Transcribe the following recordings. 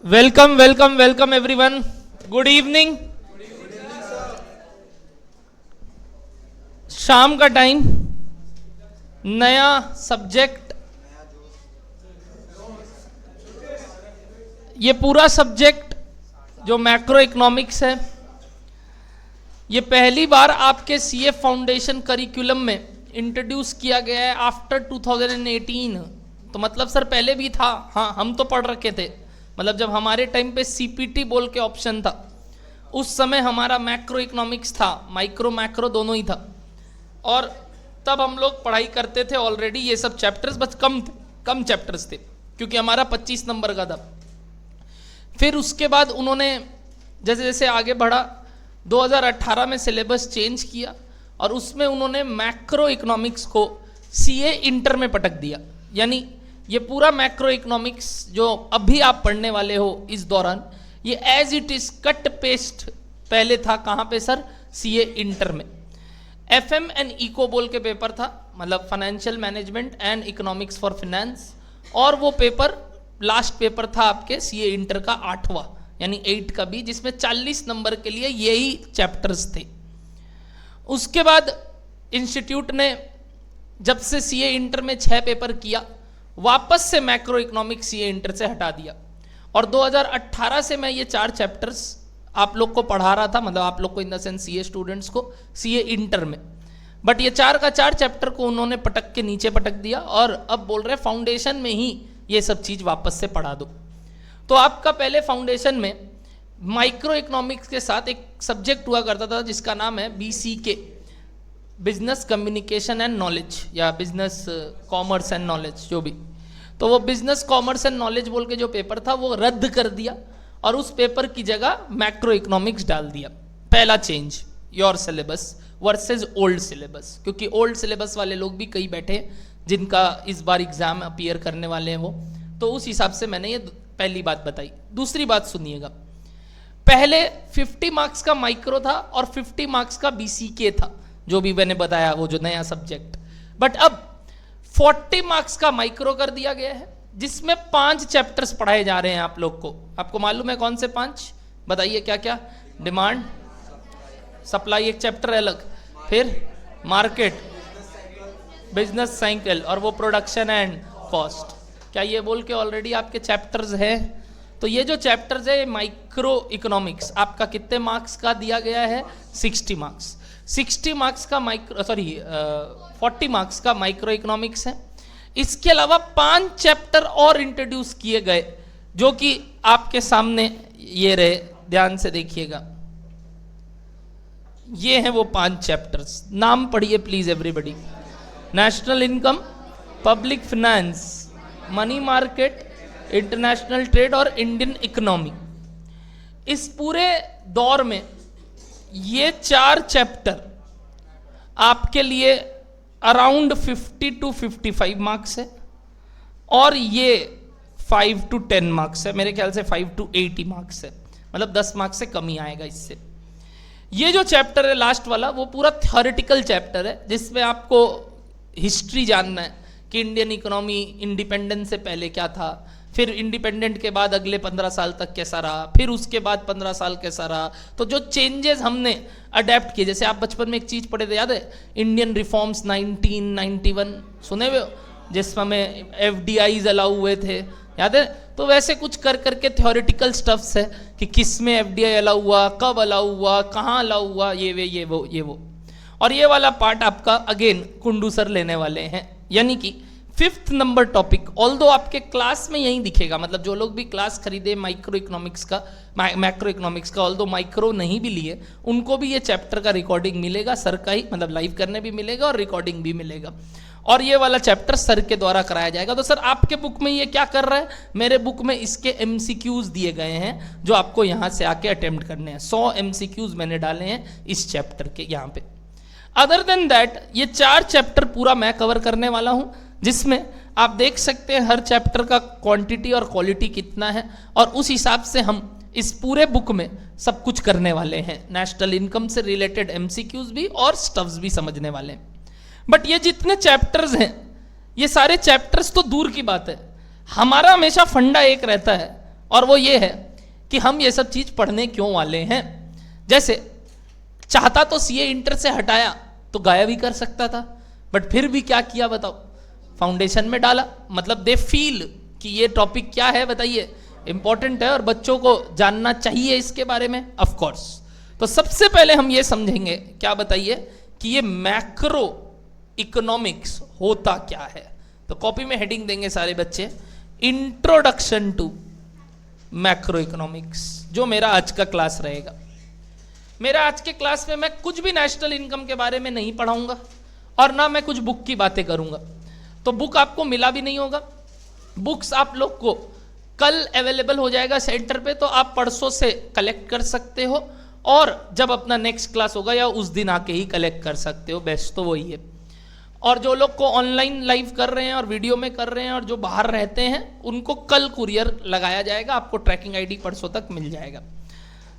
Welcome welcome welcome everyone. Good evening. शाम का time, नया सब्जेक्ट। ये पूरा सब्जेक्ट जो मैक्रो इकोनॉमिक्स है, ये पहली बार आपके सीए फाउंडेशन करिकुलम में इंट्रोड्यूस किया गया है आफ्टर 2018। तो मतलब सर पहले भी था, हाँ हम तो पढ़ रखे थे। मतलब जब हमारे टाइम पे सीपीटी बोल के ऑप्शन था, उस समय हमारा मैक्रो इकोनॉमिक्स था, माइक्रो मैक्रो दोनों ही था। और तब हम लोग पढ़ाई करते थे ऑलरेडी ये सब चैप्टर्स, बस कम चैप्टर्स थे क्योंकि हमारा 25 नंबर का था। फिर उसके बाद उन्होंने जैसे जैसे आगे बढ़ा, 2018 में सिलेबस चेंज किया और उसमें उन्होंने मैक्रो इकोनॉमिक्स को सीए इंटर में पटक दिया। यानी ये पूरा मैक्रो इकोनॉमिक्स जो अभी आप पढ़ने वाले हो इस दौरान, ये as it is cut paste पहले था। कहाँ पे सर? सीए इंटर में। एफएम एंड इको बोल के पेपर था, मतलब financial management and economics for finance, और वो पेपर लास्ट पेपर था आपके सीए इंटर का 8वां, यानी 8 का भी, जिसमें 40 नंबर के लिए यही चैप्टर्स थे। उसके बाद इंस्टीट्यूट ने जब से सीए इंटर में 6 पेपर किया, वापस से मैक्रो इकोनॉमिक्स सीए इंटर से हटा दिया। और 2018 से मैं ये 4 चैप्टर्स आप लोग को पढ़ा रहा था, मतलब आप लोग को in the sense CA students को सीए इंटर में। बट ये 4 का 4 चैप्टर को उन्होंने पटक के नीचे पटक दिया और अब बोल रहे फाउंडेशन में ही ये सब चीज़ वापस से पढ़ा दो। तो आपका पहले फाउंडेशन में माइक्रो इकोनॉमिक्स के साथ एक सब्जेक्ट हुआ करता था जिसका नाम है BCK, business communication and knowledge, या बिजनेस कॉमर्स एंड नॉलेज, जो भी। तो वो बिजनेस कॉमर्स एंड नॉलेज बोल के जो पेपर था वो रद्द कर दिया और उस पेपर की जगह मैक्रो इकोनॉमिक्स डाल दिया। पहला change, your syllabus versus old syllabus, क्योंकि ओल्ड सिलेबस वाले लोग भी कई बैठे जिनका इस बार एग्जाम अपीयर करने वाले हैं वो, तो उस हिसाब से मैंने ये पहली बात बताई। दूसरी बात सुनिएगा, पहले 50 मार्क्स का माइक्रो था और 50 मार्क्स का BCK था, जो भी मैंने बताया वो जो नया सब्जेक्ट। बट अब 40 मार्क्स का माइक्रो कर दिया गया है, जिसमें 5 चैप्टर्स पढ़ाए जा रहे हैं आप लोग को। आपको मालूम है कौन से 5? बताइए क्या क्या? डिमांड सप्लाई एक चैप्टर अलग, फिर मार्केट, बिजनेस साइकिल, और वो प्रोडक्शन एंड कॉस्ट। क्या ये बोल के ऑलरेडी आपके चैप्टर्स हैं? तो ये जो चैप्टर्स है माइक्रो इकोनॉमिक्स, आपका कितने मार्क्स का दिया गया है? 60 मार्क्स। 60 मार्क्स का 40 मार्क्स का माइक्रो इकोनॉमिक्स है। इसके अलावा 5 चैप्टर और इंट्रोड्यूस किए गए जो कि आपके सामने ये रहे, ध्यान से देखिएगा। ये हैं वो 5 चैप्टर्स, नाम पढ़िए please everybody. National income, public finance, money market, international trade और इंडियन इकोनॉमी। इस पूरे दौर में ये 4 चैप्टर आपके लिए अराउंड 50 to 55 मार्क्स है और ये 5 to 10 मार्क्स है, मेरे ख्याल से 5 to 80 मार्क्स है, मतलब 10 मार्क्स से कम ही आएगा इससे। ये जो चैप्टर है लास्ट वाला, वो पूरा थ्योरेटिकल चैप्टर है जिसमें आपको हिस्ट्री जानना है कि इंडियन इकोनॉमी इंडिपेंडेंस से पहले क्या था, फिर इंडिपेंडेंट के बाद अगले 15 साल तक कैसा रहा, फिर उसके बाद 15 साल कैसा रहा। तो जो चेंजेस हमने अडेप्ट किए, जैसे आप बचपन में एक चीज़ पढ़े थे, याद है? इंडियन रिफॉर्म्स 1991, सुने हुए हो? जिसमें FDIs अलाउ हुए थे, याद है? तो वैसे कुछ कर करके थ्योरेटिकल स्टफ्स है कि किस में FDI अलाउ हुआ, कब अलाउ हुआ, कहाँ अलाउ हुआ, ये वो। और ये वाला पार्ट आपका अगेन कुंडू सर लेने वाले हैं, यानी कि 5th नंबर टॉपिक। ऑल्दो आपके क्लास में यही दिखेगा, मतलब जो लोग भी क्लास खरीदे माइक्रो इकोनॉमिक्स का, मैक्रो इकोनॉमिक्स का, ऑल्दो माइक्रो नहीं भी लिए, उनको भी ये चैप्टर का रिकॉर्डिंग मिलेगा सर का ही, मतलब लाइव करने भी मिलेगा और रिकॉर्डिंग भी मिलेगा। और ये वाला चैप्टर सर के द्वारा कराया जाएगा। तो सर आपके बुक में ये क्या कर रहा है? मेरे बुक में इसके MCQs दिए गए हैं जो आपको यहाँ से आके अटेम्प्ट करने हैं। 100 MCQs मैंने डाले हैं इस चैप्टर के यहाँ पे। अदर देन दैट ये 4 चैप्टर पूरा मैं कवर करने वाला हूँ, जिसमें आप देख सकते हैं हर चैप्टर का क्वांटिटी और क्वालिटी कितना है, और उस हिसाब से हम इस पूरे बुक में सब कुछ करने वाले हैं। नेशनल इनकम से रिलेटेड MCQs भी और स्टफ्स भी समझने वाले हैं। बट ये जितने चैप्टर्स हैं, ये सारे चैप्टर्स तो दूर की बात है, हमारा हमेशा फंडा एक रहता है और वो ये है कि हम ये सब चीज पढ़ने क्यों वाले हैं। जैसे चाहता तो सीए इंटर से हटाया तो गायब ही कर सकता था, बट फिर भी क्या किया बताओ, फाउंडेशन में डाला। मतलब दे फील कि ये टॉपिक क्या है बताइए, इंपॉर्टेंट है और बच्चों को जानना चाहिए इसके बारे में, ऑफ कोर्स। तो सबसे पहले हम ये समझेंगे, क्या बताइए, कि ये मैक्रो इकोनॉमिक्स होता क्या है। तो कॉपी में हेडिंग देंगे सारे बच्चे, इंट्रोडक्शन टू मैक्रो इकोनॉमिक्स, जो मेरा आज का क्लास रहेगा। मेरा आज के क्लास में मैं कुछ भी नेशनल इनकम के बारे में नहीं पढ़ाऊंगा और ना मैं कुछ बुक की बातें करूंगा। तो बुक आपको मिला भी नहीं होगा, बुक्स आप लोग को कल अवेलेबल हो जाएगा सेंटर पे, तो आप परसों से कलेक्ट कर सकते हो और जब अपना नेक्स्ट क्लास होगा या उस दिन आके ही कलेक्ट कर सकते हो, बेस्ट तो वही है। और जो लोग को ऑनलाइन लाइव कर रहे हैं और वीडियो में कर रहे हैं और जो बाहर रहते हैं उनको कल कुरियर लगाया जाएगा, आपको ट्रैकिंग आईडी परसों तक मिल जाएगा।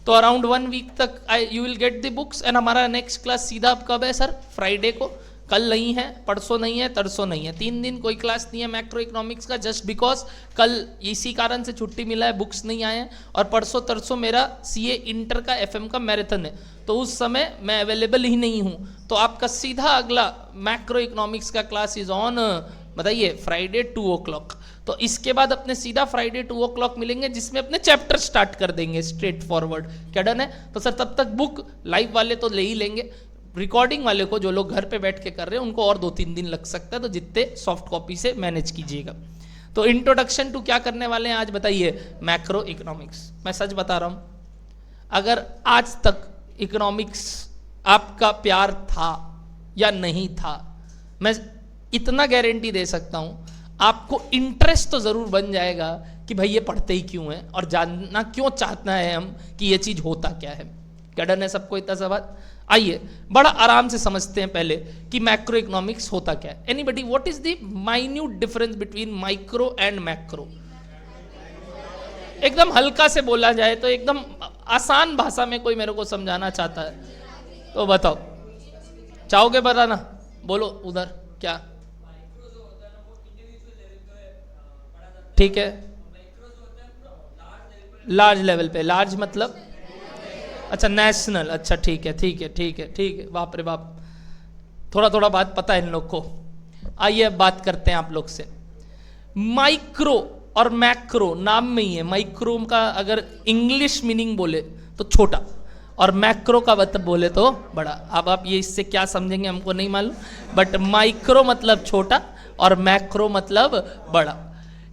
तो अराउंड 1 वीक तक you will get the books. And हमारा नेक्स्ट क्लास सीधा अब कब है सर, फ्राइडे को। कल नहीं है, परसों नहीं है, तरसों नहीं है, 3 दिन कोई क्लास नहीं है मैक्रो इकोनॉमिक्स का, जस्ट बिकॉज कल इसी कारण से छुट्टी मिला है, बुक्स नहीं आए हैं। और परसों तरसों मेरा सीए इंटर का एफएम का मैराथन है, तो उस समय मैं अवेलेबल ही नहीं हूँ। तो आपका सीधा अगला मैक्रो इकोनॉमिक्स का क्लास इज ऑन, बताइए, फ्राइडे 2 o'clock। तो इसके बाद अपने सीधा फ्राइडे 2 o'clock मिलेंगे, जिसमें अपने चैप्टर स्टार्ट कर देंगे स्ट्रेट फॉरवर्ड। क्या डन है? तो सर तब तक बुक लाइव वाले तो ले ही लेंगे, रिकॉर्डिंग वाले को जो लोग घर पे बैठ के कर रहे हैं उनको और 2-3 दिन लग सकता है, तो जितने सॉफ्ट कॉपी से मैनेज कीजिएगा। तो इंट्रोडक्शन टू क्या करने वाले हैं आज बताइए, मैक्रो इकोनॉमिक्स। मैं सच बता रहा हूं, अगर आज तक इकोनॉमिक्स आपका प्यार था या नहीं था, मैं इतना गारंटी दे सकता हूं आपको इंटरेस्ट तो जरूर बन जाएगा कि भाई ये पढ़ते ही क्यों है और जानना क्यों चाहना है हम कि ये चीज होता क्या है। क्या डन है सबको इतना सा बात? आइए बड़ा आराम से समझते हैं पहले कि मैक्रो इकोनॉमिक्स होता क्या है। Anybody, what is the minute difference between micro and macro? एकदम हल्का से बोला जाए तो, एकदम आसान भाषा में कोई मेरे को समझाना चाहता है तो बताओ, चाहोगे बताना? बोलो उधर क्या, ठीक है, लार्ज लेवल पे। लार्ज मतलब अच्छा नेशनल, अच्छा ठीक है ठीक है ठीक है ठीक है, बाप रे बाप, थोड़ा थोड़ा बात पता है इन लोग को। आइए अब बात करते हैं आप लोग से। माइक्रो और मैक्रो नाम में ही है। माइक्रो का अगर इंग्लिश मीनिंग बोले तो छोटा, और मैक्रो का मतलब बोले तो बड़ा। अब आप ये इससे क्या समझेंगे हमको नहीं मालूम, बट माइक्रो मतलब छोटा और मैक्रो मतलब बड़ा।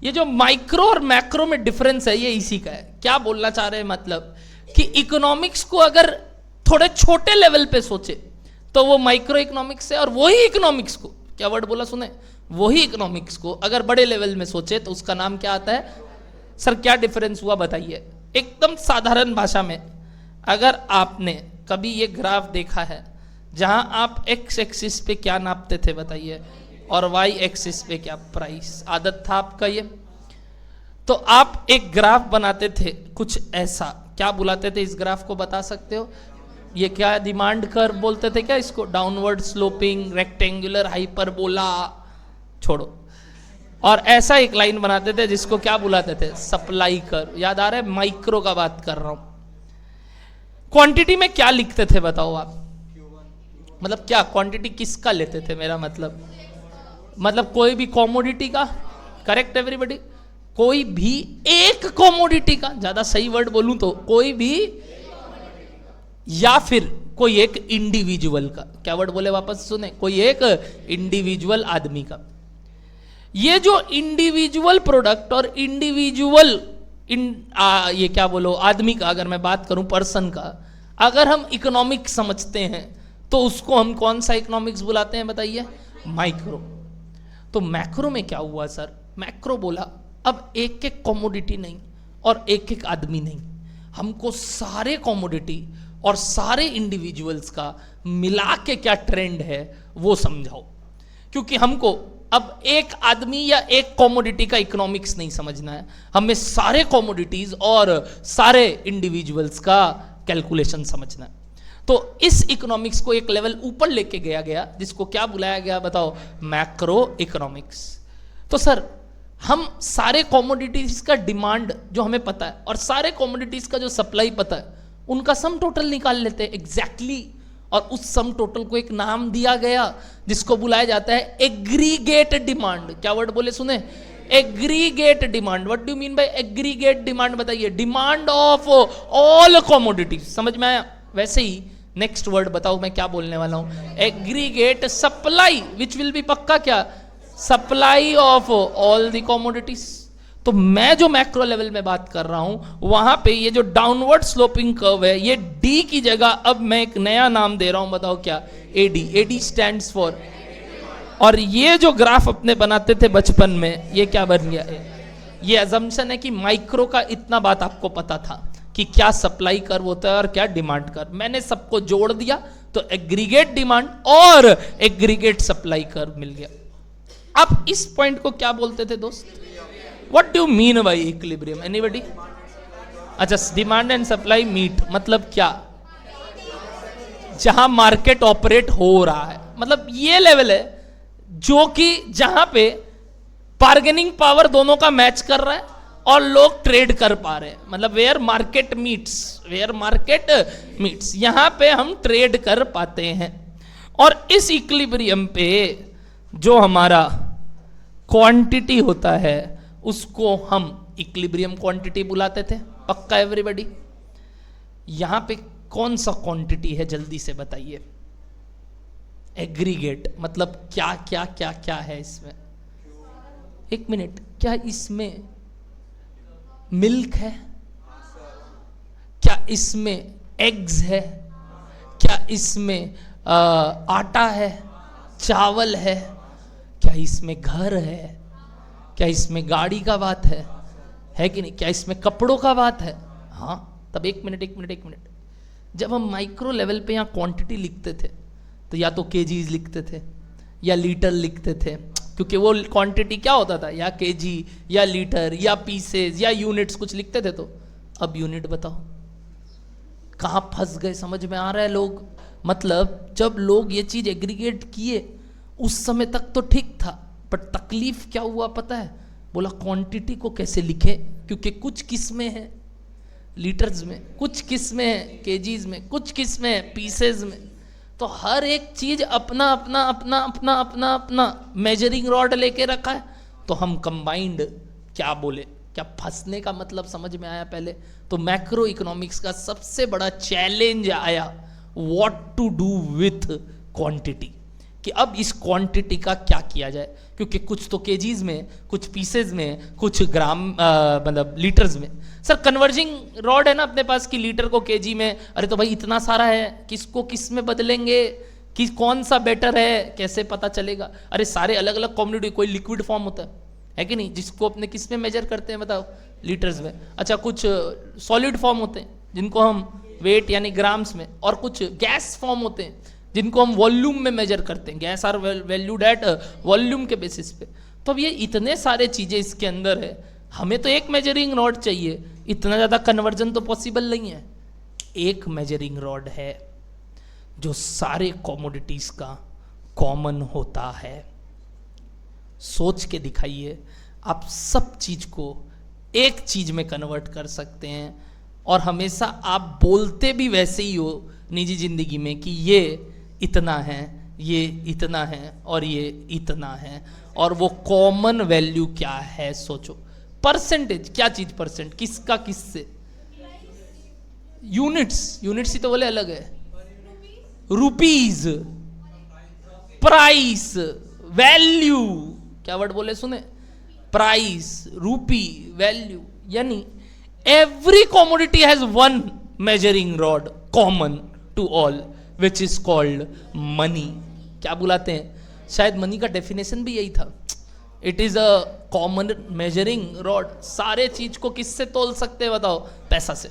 ये जो माइक्रो और मैक्रो में डिफरेंस है ये इसी का है। क्या बोलना चाह रहे हैं, मतलब कि इकोनॉमिक्स को अगर थोड़े छोटे लेवल पे सोचे तो वो माइक्रो इकोनॉमिक्स है, और वही इकोनॉमिक्स को, क्या वर्ड बोला सुने, वही इकोनॉमिक्स को अगर बड़े लेवल में सोचे तो उसका नाम क्या आता है? सर क्या डिफरेंस हुआ बताइए एकदम साधारण भाषा में। अगर आपने कभी ये ग्राफ देखा है जहां आप एक्स एक्सिस पे क्या नापते थे बताइए, और वाई एक्सिस पे क्या प्राइस, आदत था आपका ये, तो आप एक ग्राफ बनाते थे कुछ ऐसा। क्या बुलाते थे इस ग्राफ को, बता सकते हो? ये क्या डिमांड कर्व बोलते थे क्या इसको? डाउनवर्ड स्लोपिंग रेक्टेंगुलर हाइपरबोला, छोड़ो। और ऐसा एक लाइन बनाते थे जिसको क्या बुलाते थे? Supply curve. याद आ रहा है? माइक्रो का बात कर रहा हूं। क्वांटिटी में क्या लिखते थे बताओ आप? मतलब क्या क्वांटिटी किसका लेते थे, मेरा मतलब कोई भी कॉमोडिटी का, करेक्ट एवरीबॉडी? कोई भी एक कॉमोडिटी का, ज्यादा सही वर्ड बोलूं तो कोई भी, या फिर कोई एक इंडिविजुअल का। क्या वर्ड बोले वापस सुने? कोई एक इंडिविजुअल आदमी का। ये जो इंडिविजुअल प्रोडक्ट और इंडिविजुअल ये क्या बोलो आदमी का, अगर मैं बात करूं पर्सन का, अगर हम इकोनॉमिक्स समझते हैं तो उसको हम कौन सा इकोनॉमिक्स बुलाते हैं बताइए? माइक्रो। तो मैक्रो में क्या हुआ सर? मैक्रो बोला अब एक एक कॉमोडिटी नहीं और एक एक आदमी नहीं, हमको सारे कॉमोडिटी और सारे इंडिविजुअल्स का मिला के क्या ट्रेंड है वो समझाओ। क्योंकि हमको अब एक आदमी या एक कॉमोडिटी का इकोनॉमिक्स नहीं समझना है, हमें सारे कॉमोडिटीज और सारे इंडिविजुअल्स का कैलकुलेशन समझना है। तो इस इकोनॉमिक्स को एक लेवल ऊपर लेके गया जिसको क्या बुलाया गया बताओ? Macro economics. तो सर हम सारे कॉमोडिटीज का डिमांड जो हमें पता है और सारे कॉमोडिटीज का जो सप्लाई पता है, उनका सम टोटल निकाल लेते हैं एग्जैक्टली और उस सम टोटल को एक नाम दिया गया जिसको बुलाया जाता है एग्रीगेट डिमांड। क्या वर्ड बोले सुने? Aggregate demand. What do mean by aggregate demand? बताइए। Demand of all commodities. समझ में आया? वैसे ही नेक्स्ट वर्ड बताओ मैं क्या बोलने वाला हूं। Aggregate supply which will be पक्का क्या? Supply of all the commodities. तो मैं जो मैक्रो लेवल में बात कर रहा हूं वहां पे ये जो डाउनवर्ड स्लोपिंग कर्व है, ये डी की जगह अब मैं एक नया नाम दे रहा हूं। बताओ क्या? एडी। AD stands for. और ये जो ग्राफ अपने बनाते थे बचपन में, ये क्या बन गया है? ये अजम्पशन है कि माइक्रो का इतना बात आपको पता था कि क्या सप्लाई कर्व होता है और क्या डिमांड कर्व। मैंने सबको जोड़ दिया तो एग्रीगेट डिमांड और एग्रीगेट सप्लाई कर्व मिल गया। अब इस पॉइंट को क्या बोलते थे दोस्त? What do you mean by equilibrium? Anybody? अच्छा, डिमांड एंड सप्लाई मीट मतलब क्या? जहां मार्केट ऑपरेट हो रहा है, मतलब ये लेवल है जो कि जहां पे बार्गेनिंग पावर दोनों का मैच कर रहा है और लोग ट्रेड कर पा रहे हैं। मतलब where market meets, where market meets, यहां पे हम ट्रेड कर पाते हैं। और इस इक्विलिब्रियम पे जो हमारा क्वांटिटी होता है उसको हम इक्विलिब्रियम क्वांटिटी बुलाते थे। पक्का एवरीबॉडी? यहां पे कौन सा क्वांटिटी है जल्दी से बताइए? एग्रीगेट मतलब क्या क्या क्या क्या है इसमें? एक मिनट, क्या इसमें मिल्क है? क्या इसमें एग्स है? क्या इसमें आटा है, चावल है? क्या इसमें घर है? क्या इसमें गाड़ी का बात है कि नहीं? क्या इसमें कपड़ों का बात है? हाँ, तब एक मिनट, जब हम माइक्रो लेवल पे यहाँ क्वांटिटी लिखते थे तो या तो केजीज लिखते थे या लीटर लिखते थे, क्योंकि वो क्वांटिटी क्या होता था, या केजी या लीटर या पीसेज या यूनिट्स कुछ लिखते थे। तो अब यूनिट बताओ, कहाँ फंस गए? समझ में आ रहा है लोग? मतलब जब लोग ये चीज एग्रीगेट किए उस समय तक तो ठीक था, पर तकलीफ क्या हुआ पता है? बोला क्वांटिटी को कैसे लिखे, क्योंकि कुछ किस्में हैं लीटर्स में, कुछ किस्में हैं केजीज में, कुछ किस्में हैं पीसेज में। तो हर एक चीज अपना अपना अपना अपना अपना अपना मेजरिंग रॉड लेके रखा है। तो हम कंबाइंड क्या बोले? क्या फंसने का मतलब समझ में आया पहले? तो मैक्रो इकोनॉमिक्स का सबसे बड़ा चैलेंज आया what to do with quantity, कि अब इस क्वांटिटी का क्या किया जाए, क्योंकि कुछ तो केजीज में, कुछ पीसेज में, कुछ ग्राम मतलब लीटर्स में। सर कन्वर्जिंग रॉड है ना अपने पास कि लीटर को केजी में, अरे तो भाई इतना सारा है, किसको किस में बदलेंगे, कि कौन सा बेटर है, कैसे पता चलेगा? अरे सारे अलग अलग कॉमोडिटी, कोई लिक्विड फॉर्म होता है कि नहीं, जिसको अपने किस में मेजर करते हैं बताओ? लीटर्स में। अच्छा, कुछ सॉलिड फॉर्म होते हैं जिनको हम वेट यानी ग्राम्स में, और कुछ गैस फॉर्म होते हैं जिनको हम वॉल्यूम में मेजर करते हैं। Gas are valued at volume के बेसिस पे। तो अब ये इतने सारे चीजें इसके अंदर है, हमें तो एक मेजरिंग रॉड चाहिए, इतना ज्यादा कन्वर्जन तो पॉसिबल नहीं है। एक मेजरिंग रॉड है जो सारे कॉमोडिटीज का कॉमन होता है। सोच के दिखाइए, आप सब चीज को एक चीज में कन्वर्ट कर सकते हैं, और हमेशा आप बोलते भी वैसे ही हो निजी जिंदगी में कि ये इतना है, ये इतना है और ये इतना है, और वो कॉमन वैल्यू क्या है? सोचो। परसेंटेज क्या चीज? परसेंट किसका किससे? यूनिट्स, यूनिट्स ही तो बोले अलग है। रुपीज, प्राइस, वैल्यू, क्या वर्ड बोले सुने? Price, rupee, value. यानी every commodity has one measuring rod common to all, which is called money. क्या बुलाते हैं? शायद मनी का डेफिनेशन भी यही था, it is a common measuring rod. सारे चीज को किससे तोल सकते हैं बताओ? पैसा से।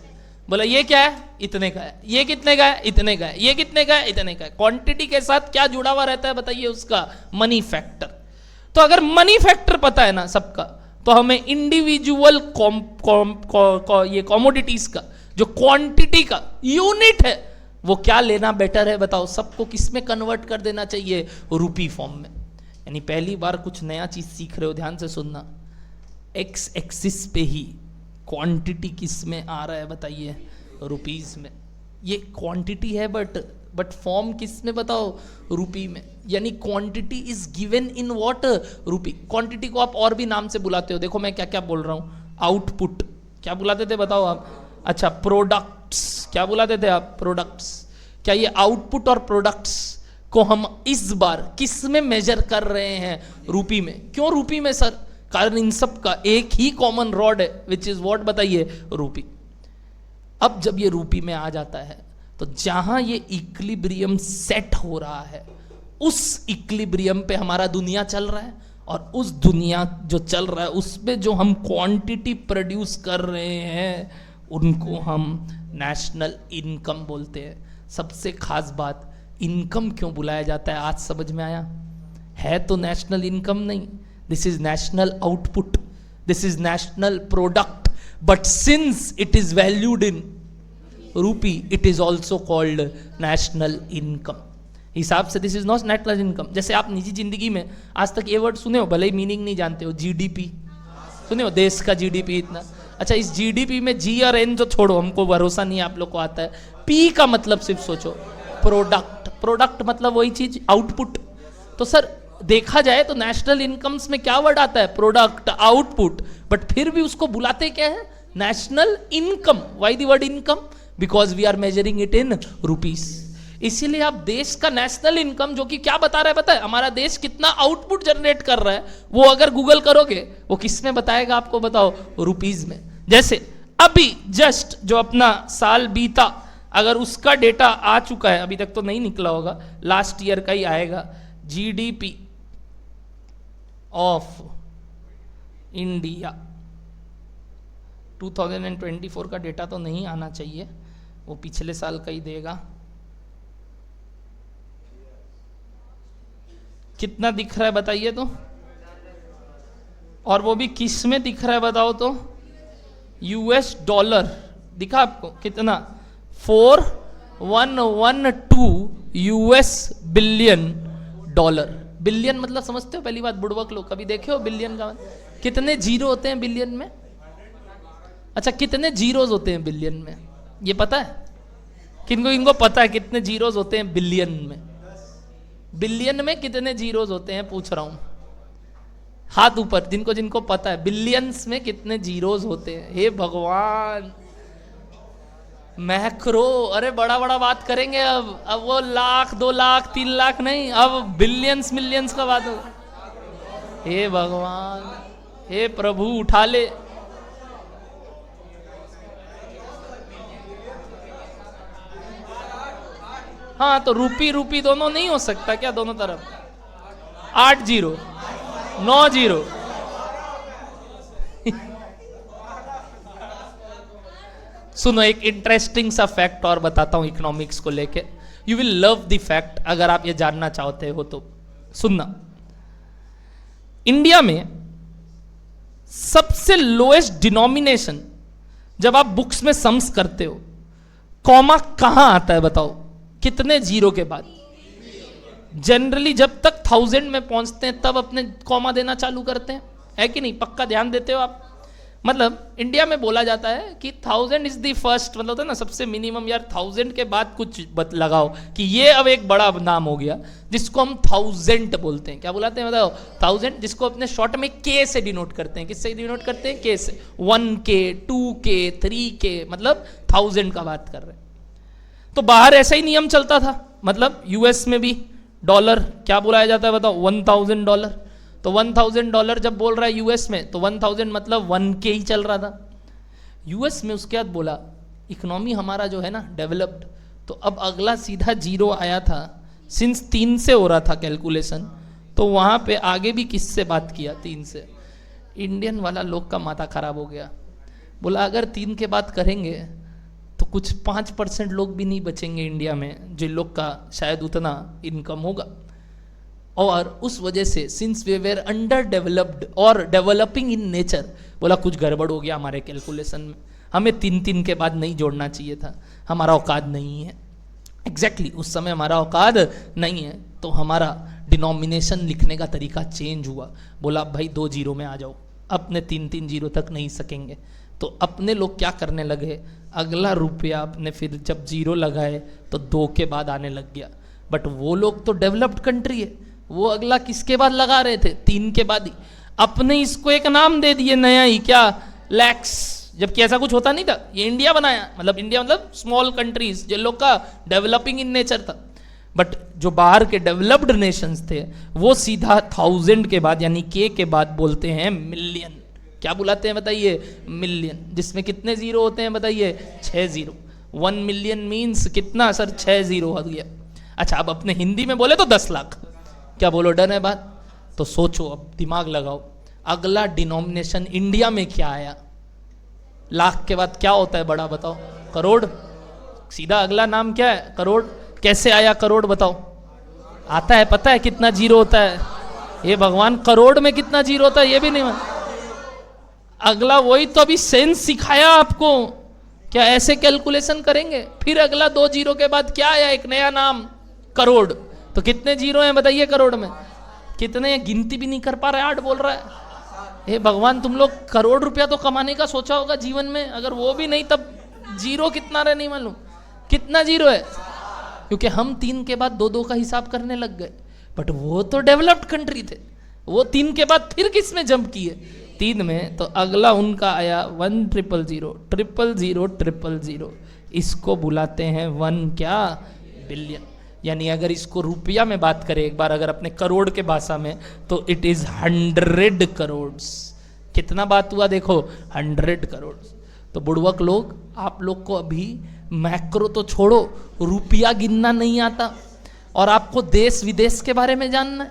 बोला ये क्या है? इतने का है। ये कितने का है? इतने का है। ये कितने का है? इतने का है। क्वांटिटी के साथ क्या जुड़ा हुआ रहता है बताइए? उसका मनी फैक्टर। तो अगर मनी फैक्टर पता है ना सबका, तो हमें इंडिविजुअल ये कॉमोडिटीज का जो क्वांटिटी का यूनिट है वो क्या लेना बेटर है बताओ? सबको किस में कन्वर्ट कर देना चाहिए? रूपी फॉर्म में। यानी पहली बार कुछ नया चीज सीख रहे हो, ध्यान से सुनना। एक्स एक्सिस पे ही क्वांटिटी किस में आ रहा है बताइए, रुपीस में। ये क्वांटिटी है बट फॉर्म किस में बताओ, रुपी में। यानी quantity is given in what, rupee. Quantity को आप और भी नाम से बुलाते हो, देखो मैं क्या क्या बोल रहा हूं, आउटपुट क्या बुलाते थे बताओ आप, अच्छा प्रोडक्ट्स क्या बुलाते थे आप, प्रोडक्ट्स। क्या ये आउटपुट और प्रोडक्ट्स को हम इस बार किस में मेजर कर रहे हैं, रुपी में। क्यों रुपी में सर, कारण इन सब का एक ही कॉमन रॉड है विच इज व्हाट बताइए, रुपी। अब जब ये रुपी में आ जाता है तो जहां ये इक्विलिब्रियम सेट हो रहा है उस इक्विलिब्रियम पे हमारा दुनिया चल रहा है, और उस दुनिया जो चल रहा है उसमें जो हम क्वांटिटी प्रोड्यूस कर रहे हैं उनको हम नेशनल इनकम बोलते हैं। सबसे खास बात, इनकम क्यों बुलाया जाता है आज समझ में आया, है तो नेशनल इनकम नहीं, this is national output, this is national product, but since it is valued in rupee it is also called national income. हिसाब से this is not national income. जैसे आप निजी जिंदगी में आज तक ये वर्ड सुने हो, भले ही मीनिंग नहीं जानते हो, जीडीपी सुने हो, देश का जीडीपी इतना। अच्छा इस जीडीपी में जी और एन जो छोड़ो, हमको भरोसा नहीं है आप लोग को आता है, पी का मतलब सिर्फ सोचो, प्रोडक्ट। प्रोडक्ट मतलब वही चीज, आउटपुट। तो सर देखा जाए तो नेशनल इनकम्स में क्या वर्ड आता है, प्रोडक्ट, आउटपुट, बट फिर भी उसको बुलाते क्या है, national income. Why the word income, because we are measuring it in rupees. इसीलिए आप देश का नेशनल इनकम, जो कि क्या बता रहा है पता है, हमारा देश कितना आउटपुट जनरेट कर रहा है, वो अगर गूगल करोगे वो किस में बताएगा आपको, बताओ, रुपीस में। जैसे अभी जस्ट जो अपना साल बीता, अगर उसका डेटा आ चुका है, अभी तक तो नहीं निकला होगा, लास्ट ईयर का ही आएगा, जीडीपी ऑफ इंडिया 2024 का डेटा तो नहीं आना चाहिए, वो पिछले साल का ही देगा। कितना दिख रहा है बताइए तो, और वो भी किस में दिख रहा है बताओ तो, यूएस डॉलर दिखा आपको कितना, 4112 यूएस बिलियन डॉलर। बिलियन मतलब समझते हो, पहली बात बुड़बक लोग, कभी देखे हो बिलियन का कितने जीरो होते हैं बिलियन में, अच्छा कितने जीरोज होते हैं बिलियन में, ये पता है किनको, इनको पता है कितने जीरोज होते हैं बिलियन में, बिलियन में कितने जीरोज होते हैं पूछ रहा हूं, हाथ ऊपर जिनको जिनको पता है, बिलियंस में कितने जीरोज होते हैं। हे भगवान, मैक्रो, अरे बड़ा बड़ा बात करेंगे अब वो लाख 2 लाख 3 लाख नहीं, अब बिलियंस मिलियंस का बात हो। हे भगवान, हे प्रभु उठा ले। हाँ तो रूपी रूपी दोनों नहीं हो सकता क्या, दोनों तरफ 8 0 9 0। सुनो एक इंटरेस्टिंग सा फैक्ट और बताता हूं इकोनॉमिक्स को लेके, you will love the fact, अगर आप ये जानना चाहते हो तो सुनना। इंडिया में सबसे लोएस्ट डिनोमिनेशन, जब आप बुक्स में सम्स करते हो, कॉमा कहां आता है बताओ, कितने जीरो के बाद। जनरली जब तक 1000 में पहुंचते हैं तब अपने कॉमा देना चालू करते हैं, है कि नहीं, पक्का ध्यान देते हो आप। मतलब इंडिया में बोला जाता है कि 1000 इज द फर्स्ट, मतलब होता है ना सबसे मिनिमम, यार 1000 के बाद कुछ लगाओ कि ये अब एक बड़ा नाम हो गया जिसको हम 1000 बोलते हैं। क्या बुलाते हैं बताओ, 1000, जिसको अपने शॉर्ट में के से डिनोट करते हैं। किससे डिनोट करते हैं, के से। 1K 2K 3K, मतलब 1000 का बात कर रहे हैं। तो बाहर ऐसा ही नियम चलता था, मतलब यूएस में भी डॉलर क्या बुलाया जाता है बताओ, $1000। तो $1000 जब बोल रहा है यूएस में, तो 1000 मतलब 1K ही चल रहा था यूएस में। उसके बाद बोला इकोनॉमी हमारा जो है ना डेवलप्ड, तो अब अगला सीधा जीरो आया था, सिंस 3 से हो रहा था कैलकुलेशन, तो वहां पे आगे भी किससे बात किया, 3 से। इंडियन वाला लोग का माथा खराब हो गया, बोला अगर 3 के बात करेंगे तो कुछ 5% लोग भी नहीं बचेंगे इंडिया में, जिन लोग का शायद उतना इनकम होगा। और उस वजह से since we were underdeveloped और डेवलपिंग इन नेचर, बोला कुछ गड़बड़ हो गया हमारे कैलकुलेशन में, हमें 3 के बाद नहीं जोड़ना चाहिए था, हमारा औकात नहीं है। एग्जैक्टली उस समय हमारा औकात नहीं है, तो हमारा डिनोमिनेशन लिखने का तरीका चेंज हुआ। बोला भाई 2 जीरो में आ जाओ, अपने 3-3 जीरो तक नहीं सकेंगे। तो अपने लोग क्या करने लगे, अगला रुपया अपने फिर जब जीरो लगाए तो 2 के बाद आने लग गया। बट वो लोग तो डेवलप्ड कंट्री है, वो अगला किसके बाद लगा रहे थे, 3 के बाद ही। अपने इसको एक नाम दे दिए नया ही, क्या, लैक्स, जबकि ऐसा कुछ होता नहीं था। ये इंडिया बनाया, मतलब इंडिया मतलब स्मॉल कंट्रीज जिन लोग का डेवलपिंग इन नेचर था। बट जो बाहर के डेवलप्ड नेशंस थे वो सीधा 1000 के बाद यानी के बाद बोलते हैं मिलियन। क्या बुलाते हैं बताइए, मिलियन, जिसमें कितने जीरो होते हैं बताइए, 6 जीरो। 1 मिलियन मीन्स कितना सर, 6 जीरो हो गया। अच्छा, अब अपने हिंदी में बोले तो 10 लाख। क्या बोलो, डन है बात? तो सोचो, अब दिमाग लगाओ, अगला डिनोमिनेशन इंडिया में क्या आया? लाख के बाद क्या होता है बड़ा, बताओ? करोड़। सीधा अगला नाम क्या है, करोड़। कैसे आया करोड़, बताओ? आता है, पता है कितना जीरो होता है? ये भगवान, करोड़ में कितना जीरो होता है ये भी नहीं। अगला वही तो अभी सेंस सिखाया आपको, क्या ऐसे कैलकुलेशन करेंगे? फिर अगला 2 जीरो के बाद क्या आया, एक नया नाम, करोड़। तो कितने जीरो हैं बताइए करोड़ में? कितने, गिनती भी नहीं कर पा रहे, 8 बोल रहा है। हे भगवान, तुम लोग करोड़ रुपया तो कमाने का सोचा होगा जीवन में, अगर वो भी नहीं तब जीरो कितना रहे नहीं मालूम, कितना जीरो है। क्योंकि हम 3 के बाद 2-2 का हिसाब करने लग गए। बट वो तो डेवलप्ड कंट्री थे, वो 3 के बाद फिर किस में जंप किए, 3 में। तो अगला उनका आया 1,000,000,000,000,000। इसको बुलाते हैं 1 क्या, बिलियन। यानी अगर इसको रुपया में बात करें एक बार, अगर अपने करोड़ के भाषा में, तो इट इज 100 करोड़। कितना बात हुआ देखो, 100 करोड़। तो बुड़वक लोग, आप लोग को अभी मैक्रो तो छोड़ो, रुपया गिनना नहीं आता, और आपको देश विदेश के बारे में जानना है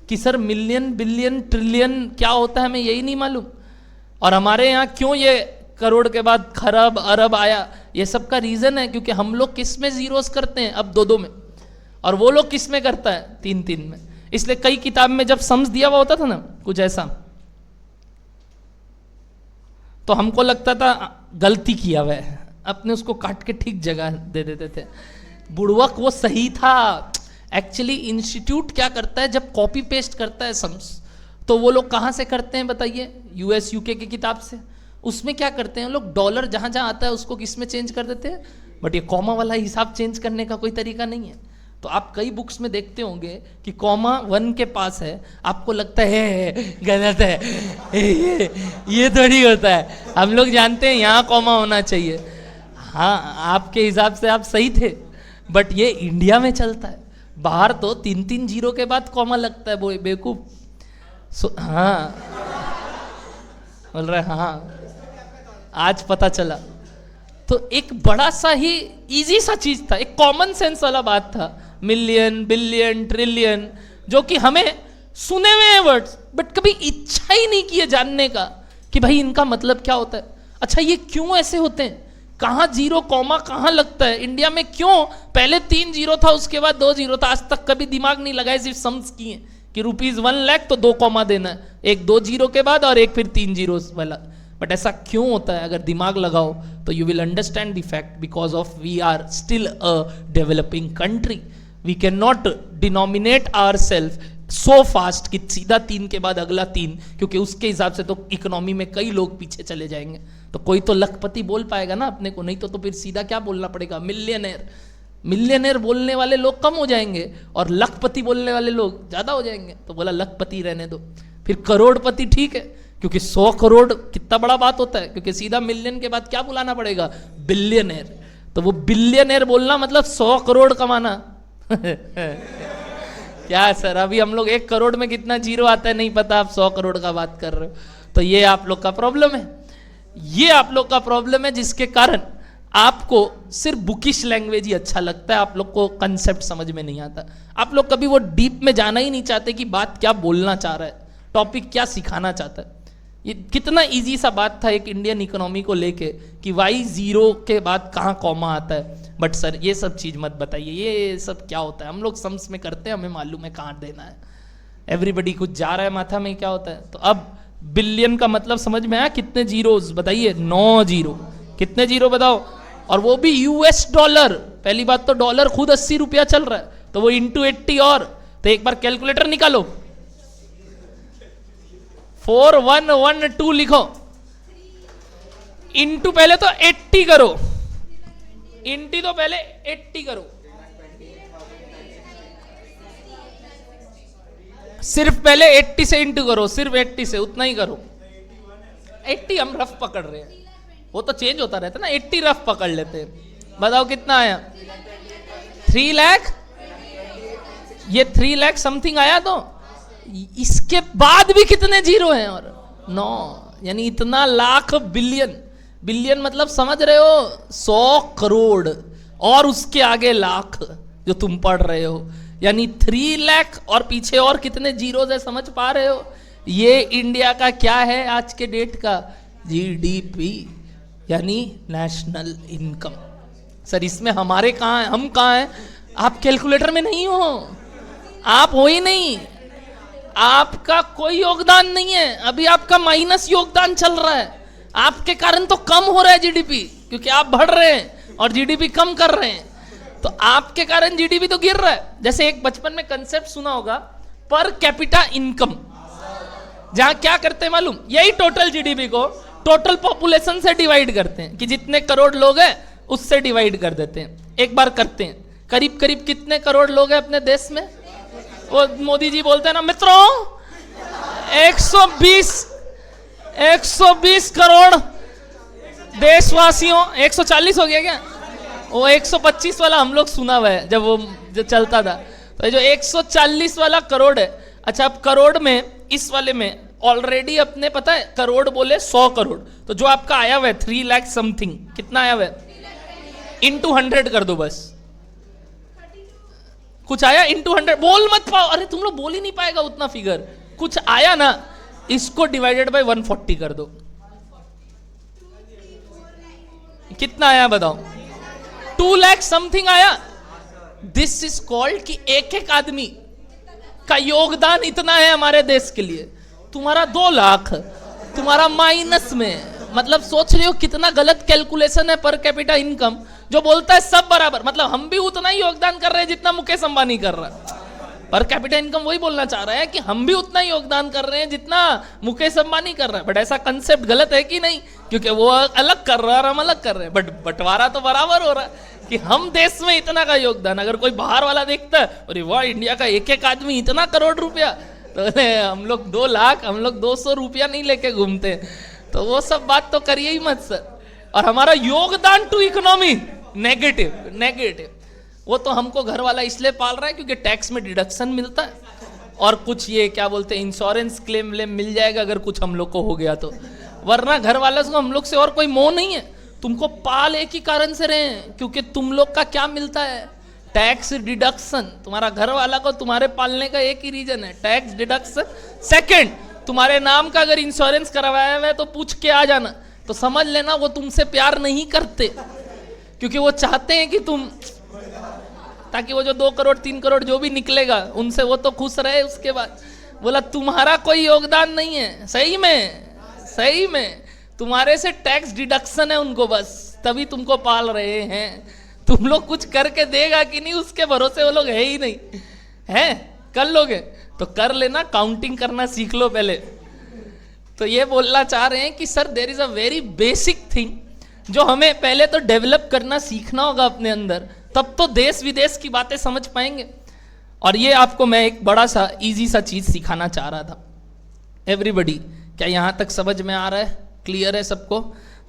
कि सर मिलियन, बिलियन, ट्रिलियन क्या होता है, हमें यही नहीं मालूम। और हमारे यहाँ क्यों ये करोड़ के बाद खरब अरब आया, ये सब का रीजन है क्योंकि हम लोग किस में जीरोस करते हैं, अब 2-2 में, और वो लोग किस में करता है, 3-3 में। इसलिए कई किताब में जब सम्स दिया हुआ होता था ना कुछ ऐसा, तो हमको लगता था गलती किया हुआ है, अपने उसको काट के ठीक जगह दे देते थे। बुड़वक वो सही था। एक्चुअली इंस्टीट्यूट क्या करता है, जब कॉपी पेस्ट करता है सम्स, तो वो लोग कहाँ से करते हैं बताइए, US UK की किताब से। उसमें क्या करते हैं लोग, डॉलर जहाँ जहाँ आता है उसको किस में चेंज कर देते हैं, बट ये कॉमा वाला हिसाब चेंज करने का कोई तरीका नहीं है। तो आप कई बुक्स में देखते होंगे कि कॉमा 1 के पास है, आपको लगता है गलत है, ये थोड़ी होता है, हम लोग जानते हैं यहाँ कॉमा होना चाहिए। हाँ, आपके हिसाब से आप सही थे, बट ये इंडिया में चलता है। बाहर तो 3-3 जीरो के बाद कॉमा लगता है, वो बेवकूफ। हाँ बोल रहे, हाँ आज पता चला। तो एक बड़ा सा ही इजी सा चीज था, एक कॉमन सेंस वाला बात था, मिलियन, बिलियन, ट्रिलियन, जो कि हमें सुने हुए हैं वर्ड्स, बट कभी इच्छा ही नहीं की है जानने का कि भाई इनका मतलब क्या होता है। अच्छा, ये क्यों ऐसे होते हैं, कहाँ जीरो कॉमा कहाँ लगता है इंडिया में, क्यों पहले 3 जीरो था उसके बाद 2 जीरो था, आज तक कभी दिमाग नहीं लगाए, सिर्फ सम्स किए कि ₹1 लाख तो 2 कॉमा देना है, एक 2 जीरो के बाद और एक फिर 3 जीरो वाला। बट ऐसा क्यों होता है, अगर दिमाग लगाओ तो you will understand the fact, because of we are still a developing country, we can not denominate our self so fast कि सीधा 3 के बाद अगला 3, क्योंकि उसके हिसाब से तो इकोनॉमी में कई लोग पीछे चले जाएंगे। तो कोई तो लखपति बोल पाएगा ना अपने को, नहीं तो फिर सीधा क्या बोलना पड़ेगा, मिलियनेयर। मिलियनेयर बोलने वाले लोग कम हो जाएंगे और लखपति बोलने वाले लोग ज्यादा हो जाएंगे, तो बोला लखपति रहने दो। फिर करोड़पति ठीक है, क्योंकि 100 करोड़ कितना बड़ा बात होता है, क्योंकि सीधा मिलियन के बाद क्या बुलाना पड़ेगा, बिलियनेयर। तो वो बिलियनेयर बोलना मतलब 100 करोड़ कमाना। क्या सर, अभी हम लोग 1 करोड़ में कितना जीरो आता है नहीं पता, आप 100 करोड़ का बात कर रहे हो। तो ये आप लोग का प्रॉब्लम है, ये आप लोग का प्रॉब्लम है, जिसके कारण आपको सिर्फ बुकिश लैंग्वेज ही अच्छा लगता है, आप लोग को कंसेप्ट समझ में नहीं आता। आप लोग कभी वो डीप में जाना ही नहीं चाहते कि बात क्या बोलना चाह रहा है, टॉपिक क्या सिखाना चाहता है। ये कितना इजी सा बात था एक इंडियन इकोनॉमी को लेके कि Y0 के बाद कहाँ कॉमा आता है। बट सर ये सब चीज मत बताइए, ये सब क्या होता है, हम लोग सम्स में करते हैं, हमें मालूम है कहाँ देना है। एवरीबडी कुछ जा रहा है माथा में, क्या होता है। तो अब बिलियन का मतलब समझ में आया, कितने जीरोस बताइए, 9 जीरो। कितने जीरो बताओ, और वो भी US डॉलर। पहली बात तो डॉलर खुद 80 रुपया चल रहा है, तो वो इंटू 80 और, तो एक बार कैलकुलेटर निकालो, 4112 लिखो, इंटू पहले तो 80 करो, इंटी तो पहले 80 करो, सिर्फ पहले 80 से इंटू करो, सिर्फ 80 से उतना ही करो। 80 हम रफ पकड़ रहे हैं, वो तो चेंज होता रहता ना, 80 रफ पकड़ लेते हैं। बताओ कितना आया? 3 लाख। ये 3 लाख समथिंग आया। तो इसके बाद भी कितने जीरो हैं? और 9, यानी इतना लाख बिलियन, बिलियन मतलब समझ रहे हो 100 करोड़ और उसके आगे लाख जो तुम पढ़ रहे हो, यानी 3 लाख और पीछे और कितने जीरोज है, समझ पा रहे हो? ये इंडिया का क्या है आज के डेट का? जीडीपी, यानी नेशनल इनकम। सर इसमें हमारे कहाँ हैं, हम कहाँ हैं? आप कैलकुलेटर में नहीं हो, आप हो ही नहीं, आपका कोई योगदान नहीं है। अभी आपका माइनस योगदान चल रहा है, आपके कारण तो कम हो रहा है जीडीपी, क्योंकि आप बढ़ रहे हैं और जीडीपी कम कर रहे हैं, तो आपके कारण जीडीपी तो गिर रहा है। जैसे एक बचपन में कंसेप्ट सुना होगा, पर कैपिटा इनकम, जहां क्या करते हैं मालूम? यही टोटल जीडीपी को टोटल पॉपुलेशन से डिवाइड करते हैं, कि जितने करोड़ लोग हैं उससे डिवाइड कर देते हैं। एक बार करते हैं, करीब करीब कितने करोड़ लोग हैं अपने देश में? वो मोदी जी बोलते हैं ना मित्रों, 120 करोड़ देशवासियों, 140 हो गया क्या? वो 125 वाला हम लोग सुना हुआ है जब वो जो चलता था, तो जो 140 वाला करोड़ है। अच्छा, अब करोड़ में, इस वाले में ऑलरेडी अपने पता है करोड़ बोले 100 करोड़, तो जो आपका आया हुआ है 3 लाख समथिंग, कितना आया हुआ है? इंटू 100 कर दो बस। कुछ आया इंटू 100, बोल मत पाओ, अरे तुम लोग बोल ही नहीं पाएगा उतना फिगर, कुछ आया ना, इसको डिवाइडेड बाय 140 कर दो, कितना आया बताओ? 2 लाख समथिंग आया। दिस इज कॉल्ड कि एक एक आदमी का योगदान इतना है हमारे देश के लिए, तुम्हारा 2 लाख, तुम्हारा माइनस में, मतलब सोच रहे हो कितना गलत कैलकुलेशन है पर कैपिटा इनकम, जो बोलता है सब बराबर, मतलब हम भी उतना ही योगदान कर रहे हैं जितना मुकेश अंबानी कर रहा है। पर कैपिटा इनकम वही बोलना चाह रहा है कि हम भी उतना ही योगदान कर रहे हैं जितना मुकेश अंबानी कर रहा है, बट ऐसा कंसेप्ट गलत है कि नहीं? क्योंकि वो अलग कर रहा है और हम अलग कर रहे हैं, बट बंटवारा तो बराबर हो रहा है कि हम देश में इतना का योगदान। अगर कोई बाहर वाला देखता है, अरे वाह इंडिया का एक एक आदमी इतना करोड़ रुपया, तो हम लोग 2 लाख, हम लोग 200 रुपया नहीं लेके घूमते, तो वो सब बात तो करिए ही मत सर। और हमारा योगदान टू इकोनॉमी नेगेटिव, वो तो हमको घर वाला इसलिए पाल रहा है क्योंकि टैक्स में डिडक्शन मिलता है, और कुछ ये क्या बोलते हैं इंश्योरेंस क्लेम व्लेम मिल जाएगा अगर कुछ हम लोग को हो गया तो, वरना घर वाले को हम लोग से और कोई मोह नहीं है। तुमको पाल एक ही कारण से रहे हैं, क्योंकि तुम लोग का क्या मिलता है? Tax deduction. तुम्हारा घर वाला को तुम्हारे पालने का एक ही रीजन है, टैक्स डिडक्शन। सेकंड, तुम्हारे नाम का अगर इंश्योरेंस करवाया हुआ है तो पूछ के आ जाना, तो समझ लेना वो तुमसे प्यार नहीं करते, क्योंकि वो चाहते हैं कि तुम, ताकि वो जो 2 करोड़ 3 करोड़ जो भी निकलेगा उनसे वो तो खुश रहे। उसके बाद बोला तुम्हारा कोई योगदान नहीं है, सही में तुम्हारे से टैक्स डिडक्शन है उनको, बस तभी तुमको पाल रहे हैं। तुम लोग कुछ करके देगा कि नहीं उसके भरोसे वो लोग है ही नहीं है। कर लोगे तो कर लेना, काउंटिंग करना सीख लो पहले। तो ये बोलना चाह रहे हैं कि sir there is a very basic thing जो हमें पहले तो डेवलप करना सीखना होगा अपने अंदर, तब तो देश विदेश की बातें समझ पाएंगे। और ये आपको मैं एक बड़ा सा इजी सा चीज सिखाना चाह रहा था। एवरीबडी, क्या यहां तक समझ में आ रहा है? क्लियर है सबको?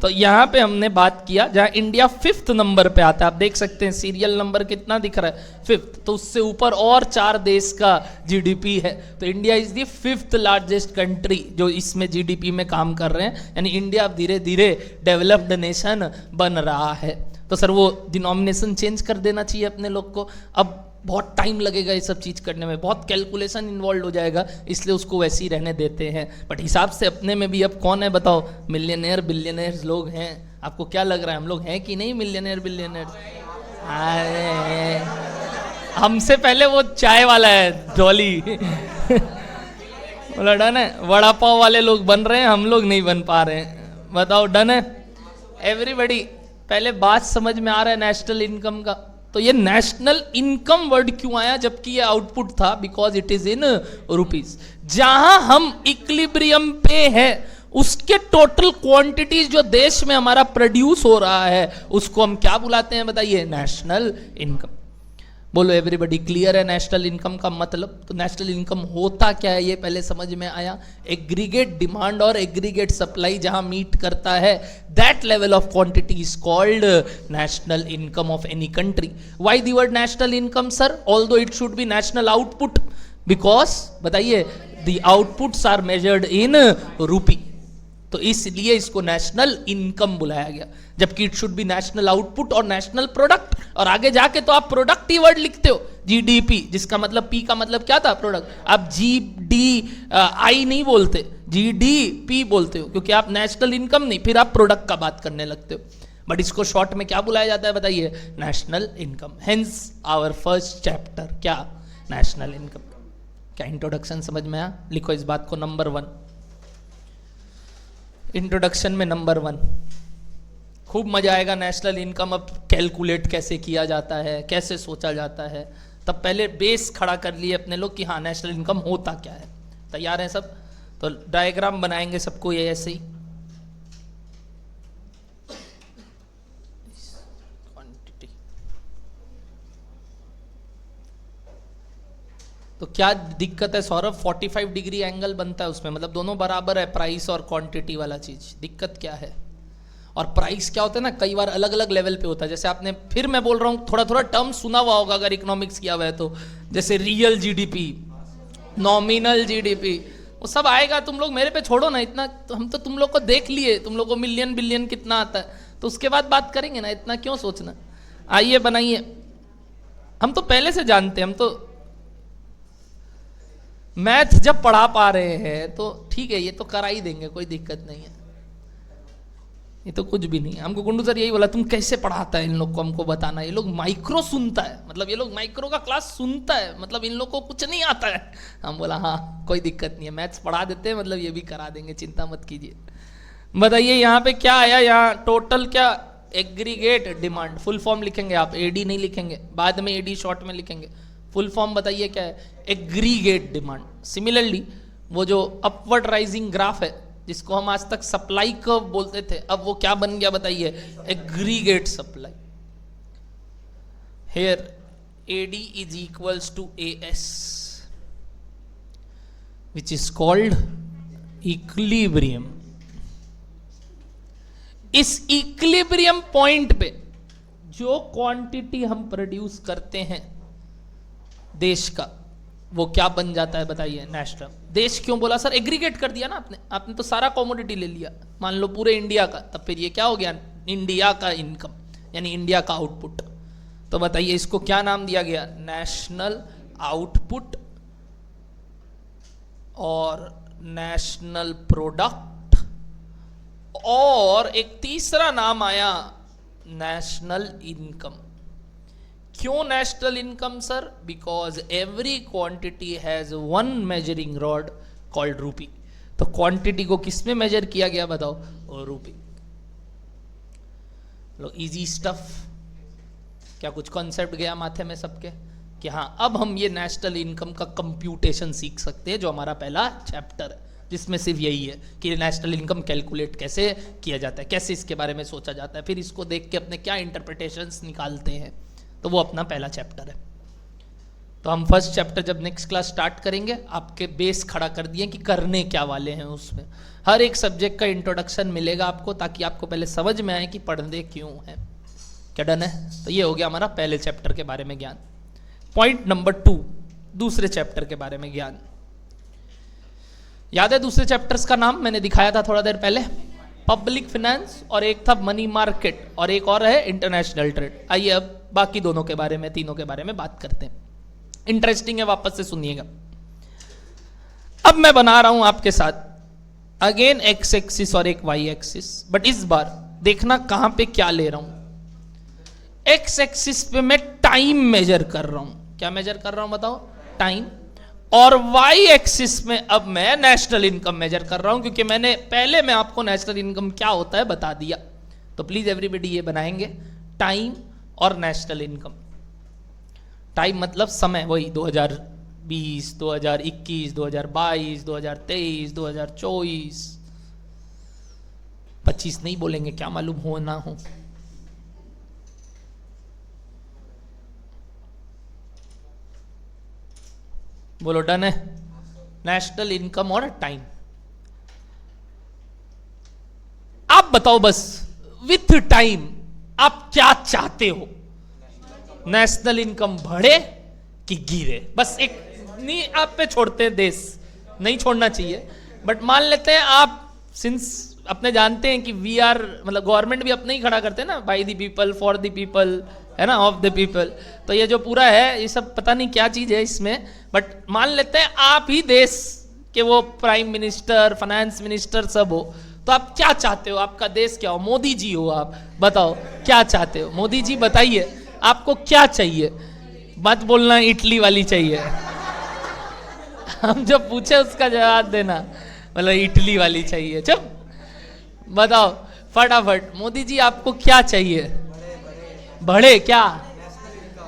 तो यहाँ पे हमने बात किया जहाँ इंडिया 5th नंबर पे आता है, आप देख सकते हैं सीरियल नंबर कितना दिख रहा है 5th, तो उससे ऊपर और 4 देश का जीडीपी है, तो India is the 5th largest country जो इसमें जीडीपी में काम कर रहे हैं, यानी इंडिया अब धीरे धीरे डेवलप्ड नेशन बन रहा है। तो सर वो डिनोमिनेशन चेंज कर देना चाहिए अपने लोग को, अब बहुत टाइम लगेगा ये सब चीज़ करने में, बहुत कैलकुलेशन इन्वॉल्व हो जाएगा, इसलिए उसको वैसे ही रहने देते हैं। बट हिसाब से अपने में भी अब कौन है बताओ? मिलियनेयर बिलियनेयर्स लोग हैं। आपको क्या लग रहा है हम लोग हैं कि नहीं मिलियनेयर बिलियनेयर्स? अरे हमसे पहले वो चाय वाला है डॉली बोला डन है, वड़ा पाव वाले लोग बन रहे हैं, हम लोग नहीं बन पा रहे हैं। बताओ डन है एवरीबडी? पहले बात समझ में आ रहा है नेशनल इनकम का? तो ये नेशनल इनकम वर्ड क्यों आया जबकि ये आउटपुट था? Because it is in rupees. जहां हम इक्विलिब्रियम पे है उसके टोटल क्वांटिटीज जो देश में हमारा प्रोड्यूस हो रहा है उसको हम क्या बुलाते हैं बताइए? National income. बोलो एवरीबॉडी, क्लियर है नेशनल इनकम का मतलब? तो नेशनल इनकम होता क्या है ये पहले समझ में आया। एग्रीगेट डिमांड और एग्रीगेट सप्लाई जहां मीट करता है, that level of quantity is called national income of any country. Why the word national income sir? Although it should be national output, because बताइए the outputs are measured in rupee, तो इसलिए इसको national income बुलाया गया, जबकि it should be national output और national product. और आगे जाके तो आप प्रोडक्ट ही वर्ड लिखते हो, जीडीपी, जिसका मतलब पी का मतलब क्या था? प्रोडक्ट। आप जी डी आई नहीं बोलते, जीडीपी बोलते हो, क्योंकि आप नेशनल इनकम नहीं, फिर आप प्रोडक्ट का बात करने लगते हो। बट इसको शॉर्ट में क्या बुलाया जाता है बताइए? National income. Hence our first chapter क्या? National income. क्या इंट्रोडक्शन समझ में आया? लिखो इस बात को नंबर 1, इंट्रोडक्शन में नंबर 1। खूब मजा आएगा नेशनल इनकम अब कैलकुलेट कैसे किया जाता है, कैसे सोचा जाता है। तब पहले बेस खड़ा कर लिए अपने लोग कि हाँ नेशनल इनकम होता क्या है। तैयार हैं सब? तो डायग्राम बनाएंगे सबको ये ऐसे ही। तो क्या दिक्कत है सौरभ? 45 डिग्री एंगल बनता है उसमें, मतलब दोनों बराबर है, प्राइस और क्वांटिटी वाला चीज। दिक्कत क्या है? और प्राइस क्या होता है ना, कई बार अलग अलग लेवल पे होता है। जैसे आपने, फिर मैं बोल रहा हूँ, थोड़ा थोड़ा टर्म सुना हुआ होगा अगर इकोनॉमिक्स किया हुआ है तो, जैसे रियल जीडीपी, नॉमिनल जीडीपी, वो सब आएगा। तुम लोग मेरे पे छोड़ो ना इतना, तो हम तो तुम लोग को देख लिए, तुम लोग को मिलियन बिलियन कितना आता है, तो उसके बाद बात करेंगे ना, इतना क्यों सोचना। आइए बनाइए, हम तो पहले से जानते हैं, हम तो मैथ जब पढ़ा पा रहे हैं तो ठीक है, ये तो करा ही देंगे, कोई दिक्कत नहीं है, ये तो कुछ भी नहीं है। हमको गुंडू सर यही बोला, तुम कैसे पढ़ाता है इन लोग को, हमको बताना। ये लोग माइक्रो सुनता है, मतलब ये लोग माइक्रो का क्लास सुनता है, मतलब इन लोग को कुछ नहीं आता है। हम बोला हाँ कोई दिक्कत नहीं है, मैथ्स पढ़ा देते हैं, मतलब ये भी करा देंगे, चिंता मत कीजिए। बताइए यहाँ पे क्या आया? यहाँ टोटल क्या? Aggregate demand. फुल फॉर्म लिखेंगे आप, एडी नहीं लिखेंगे, बाद में एडी शॉर्ट में लिखेंगे। फुल फॉर्म बताइए क्या है? Aggregate demand. सिमिलरली वो जो अपवर्ड राइजिंग ग्राफ है, जिसको हम आज तक सप्लाई कर्व बोलते थे, अब वो क्या बन गया बताइए? Aggregate supply. Here AD is equals to AS, which is called equilibrium. इस इक्विलिब्रियम पॉइंट पे जो क्वांटिटी हम प्रोड्यूस करते हैं देश का, वो क्या बन जाता है बताइए? नेशनल। देश क्यों बोला सर? एग्रीगेट कर दिया ना आपने तो सारा कॉमोडिटी ले लिया, मान लो पूरे इंडिया का, तब फिर ये क्या हो गया? इंडिया का इनकम, यानी इंडिया का आउटपुट। तो बताइए इसको क्या नाम दिया गया? नेशनल आउटपुट और नेशनल प्रोडक्ट, और एक तीसरा नाम आया नेशनल इनकम। क्यों national income sir? Because every quantity has one measuring rod called रूपी। तो क्वांटिटी को किस में मेजर किया गया बताओ? रूपी। लो इजी स्टफ। क्या कुछ कॉन्सेप्ट गया माथे में सबके कि हाँ अब हम ये नेशनल इनकम का कंप्यूटेशन सीख सकते हैं, जो हमारा पहला चैप्टर है, जिसमें सिर्फ यही है कि नेशनल इनकम कैलकुलेट कैसे किया जाता है, कैसे इसके बारे में सोचा जाता है, फिर इसको देख के अपने क्या इंटरप्रिटेशंस निकालते हैं, तो वो अपना पहला चैप्टर है। तो हम फर्स्ट चैप्टर जब नेक्स्ट क्लास स्टार्ट करेंगे, आपके बेस खड़ा कर दिए कि करने क्या वाले हैं उसमें। हर एक सब्जेक्ट का इंट्रोडक्शन मिलेगा आपको, ताकि आपको पहले समझ में आए कि पढ़ने क्यों है। क्या डन है? तो ये हो गया हमारा पहले चैप्टर के बारे में ज्ञान। पॉइंट नंबर 2, दूसरे चैप्टर के बारे में ज्ञान। याद है दूसरे चैप्टर्स का नाम मैंने दिखाया था थोड़ा देर पहले? पब्लिक फाइनेंस, और एक था मनी मार्केट, और एक और है इंटरनेशनल ट्रेड। आइए अब बाकी दोनों के बारे में, तीनों के बारे में बात करते हैं। इंटरेस्टिंग है, वापस से सुनिएगा। अब मैं बना रहा हूं आपके साथ अगेन एक्स एक्सिस और एक वाई एक्सिस, बट इस बार देखना कहां पे क्या ले रहा हूं। एक्स एक्सिस पे मैं टाइम मेजर कर रहा हूं। क्या मेजर कर रहा हूं बताओ? टाइम। और वाई एक्सिस में अब मैं नेशनल इनकम मेजर कर रहा हूं, क्योंकि मैंने पहले मैं आपको नेशनल इनकम क्या होता है बता दिया। तो प्लीज एवरीबॉडी ये बनाएंगे, टाइम और नेशनल इनकम। टाइम मतलब समय, वही 2020, 2021, 2022, 2023, 2024, 25 नहीं बोलेंगे, क्या मालूम हो ना हो। बोलो डन है। नेशनल इनकम और टाइम। आप बताओ बस विथ टाइम आप क्या चाहते हो? नेशनल इनकम बढ़े कि गिरे? बस एक नहीं, आप पे छोड़ते हैं, देश नहीं छोड़ना चाहिए, बट मान लेते हैं आप, सिंस अपने जानते हैं कि वी आर, मतलब गवर्नमेंट भी अपने ही खड़ा करते हैं ना, by the people for the people, है ना, ऑफ द पीपल। तो ये जो पूरा है ये सब पता नहीं क्या चीज है इसमें, बट मान लेते हैं आप ही देश के वो प्राइम मिनिस्टर, फाइनेंस मिनिस्टर सब हो, तो आप क्या चाहते हो? आपका देश क्या हो? मोदी जी हो आप, बताओ क्या चाहते हो? मोदी जी बताइए आपको क्या चाहिए? मत बोलना इटली वाली चाहिए। हम जो पूछे उसका जवाब देना, मतलब इटली वाली चाहिए। चुप, बताओ फटाफट, मोदी जी आपको क्या चाहिए? बढ़े क्या?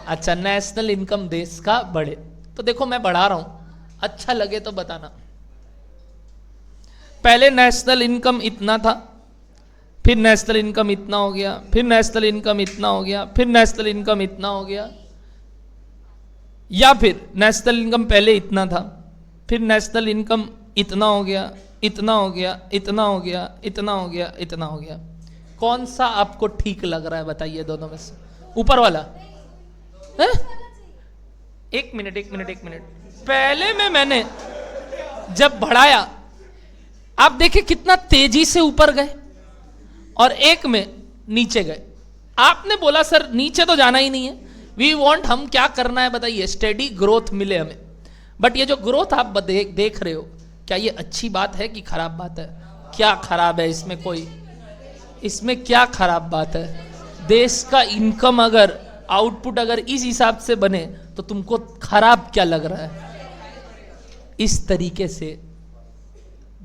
अच्छा, नेशनल इनकम देश का बढ़े। तो देखो मैं बढ़ा रहा हूं, अच्छा लगे तो बताना। पहले नेशनल इनकम इतना था, फिर नेशनल इनकम इतना हो गया, फिर नेशनल इनकम इतना हो गया, फिर नेशनल इनकम इतना हो गया, या फिर नेशनल इनकम पहले इतना था, फिर नेशनल इनकम इतना हो गया, इतना हो गया, इतना हो गया, इतना हो गया, इतना हो गया। कौन सा आपको ठीक लग रहा है बताइए दोनों में से? ऊपर वाला है? एक मिनट एक मिनट एक मिनट, पहले में मैंने जब बढ़ाया आप देखे कितना तेजी से ऊपर गए, और एक में नीचे गए। आपने बोला सर नीचे तो जाना ही नहीं है, वी वांट, हम क्या करना है बताइए? स्टेडी ग्रोथ मिले हमें। बट ये जो ग्रोथ आप देख रहे हो, क्या ये अच्छी बात है कि खराब बात है? क्या खराब है इसमें? कोई इसमें क्या खराब बात है? देश का इनकम अगर, आउटपुट अगर इस हिसाब से बने तो तुमको खराब क्या लग रहा है? इस तरीके से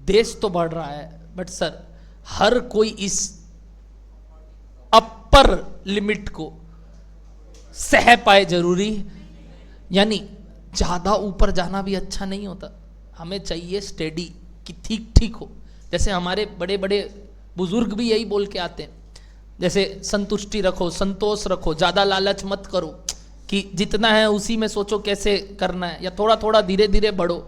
देश तो बढ़ रहा है, बट सर हर कोई इस अपर लिमिट को सह पाए जरूरी, यानी ज्यादा ऊपर जाना भी अच्छा नहीं होता। हमें चाहिए स्टेडी, कि ठीक ठीक हो। जैसे हमारे बड़े बड़े बुजुर्ग भी यही बोल के आते हैं, जैसे संतुष्टि रखो, संतोष रखो, ज्यादा लालच मत करो, कि जितना है उसी में सोचो कैसे करना है, या थोड़ा थोड़ा धीरे धीरे बढ़ो।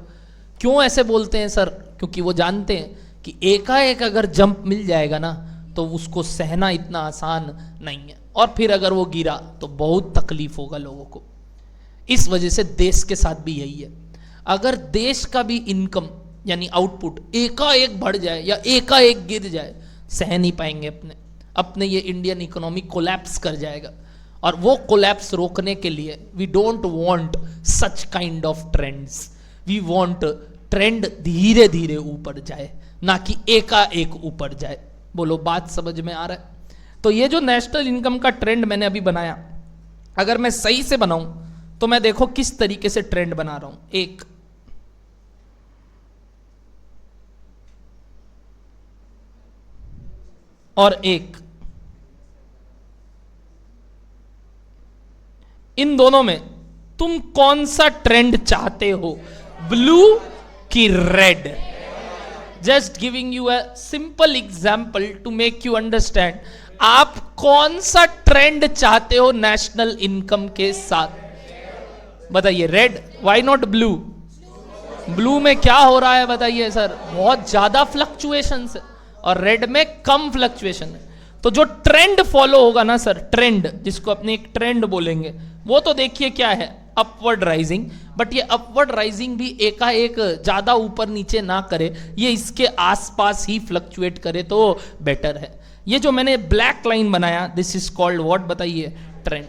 क्यों ऐसे बोलते हैं सर? क्योंकि वो जानते हैं कि एकाएक अगर जंप मिल जाएगा ना तो उसको सहना इतना आसान नहीं है, और फिर अगर वो गिरा तो बहुत तकलीफ होगा लोगों को। इस वजह से देश के साथ भी यही है। अगर देश का भी इनकम यानी आउटपुट एकाएक बढ़ जाए या एकाएक गिर जाए, सह नहीं पाएंगे अपने ये इंडियन इकोनॉमी कोलैप्स कर जाएगा। और वो कोलैप्स रोकने के लिए we don't want such kind of trends, we want trend धीरे धीरे ऊपर जाए, ना कि एकाएक ऊपर जाए। बोलो बात समझ में आ रहा है? तो ये जो नेशनल इनकम का ट्रेंड मैंने अभी बनाया, अगर मैं सही से बनाऊं तो मैं देखो किस तरीके से ट्रेंड बना रहा हूं। एक, और एक, इन दोनों में तुम कौन सा ट्रेंड चाहते हो, ब्लू की red? Just giving you a simple example to make you understand. आप कौन सा ट्रेंड चाहते हो नेशनल इनकम के साथ? बताइए। Red, why not blue? Blue में क्या हो रहा है बताइए सर? बहुत ज्यादा फ्लक्चुएशन है, और रेड में कम फ्लक्चुएशन है। तो जो ट्रेंड फॉलो होगा ना सर, ट्रेंड जिसको अपने एक ट्रेंड बोलेंगे, वो तो देखिए क्या है, अपवर्ड राइजिंग। बट ये अपवर्ड राइजिंग भी एकाएक ज्यादा ऊपर नीचे ना करे, ये इसके आसपास ही फ्लक्चुएट करे तो बेटर है। ये जो मैंने ब्लैक लाइन बनाया, दिस इज कॉल्ड व्हाट बताइए? ट्रेंड।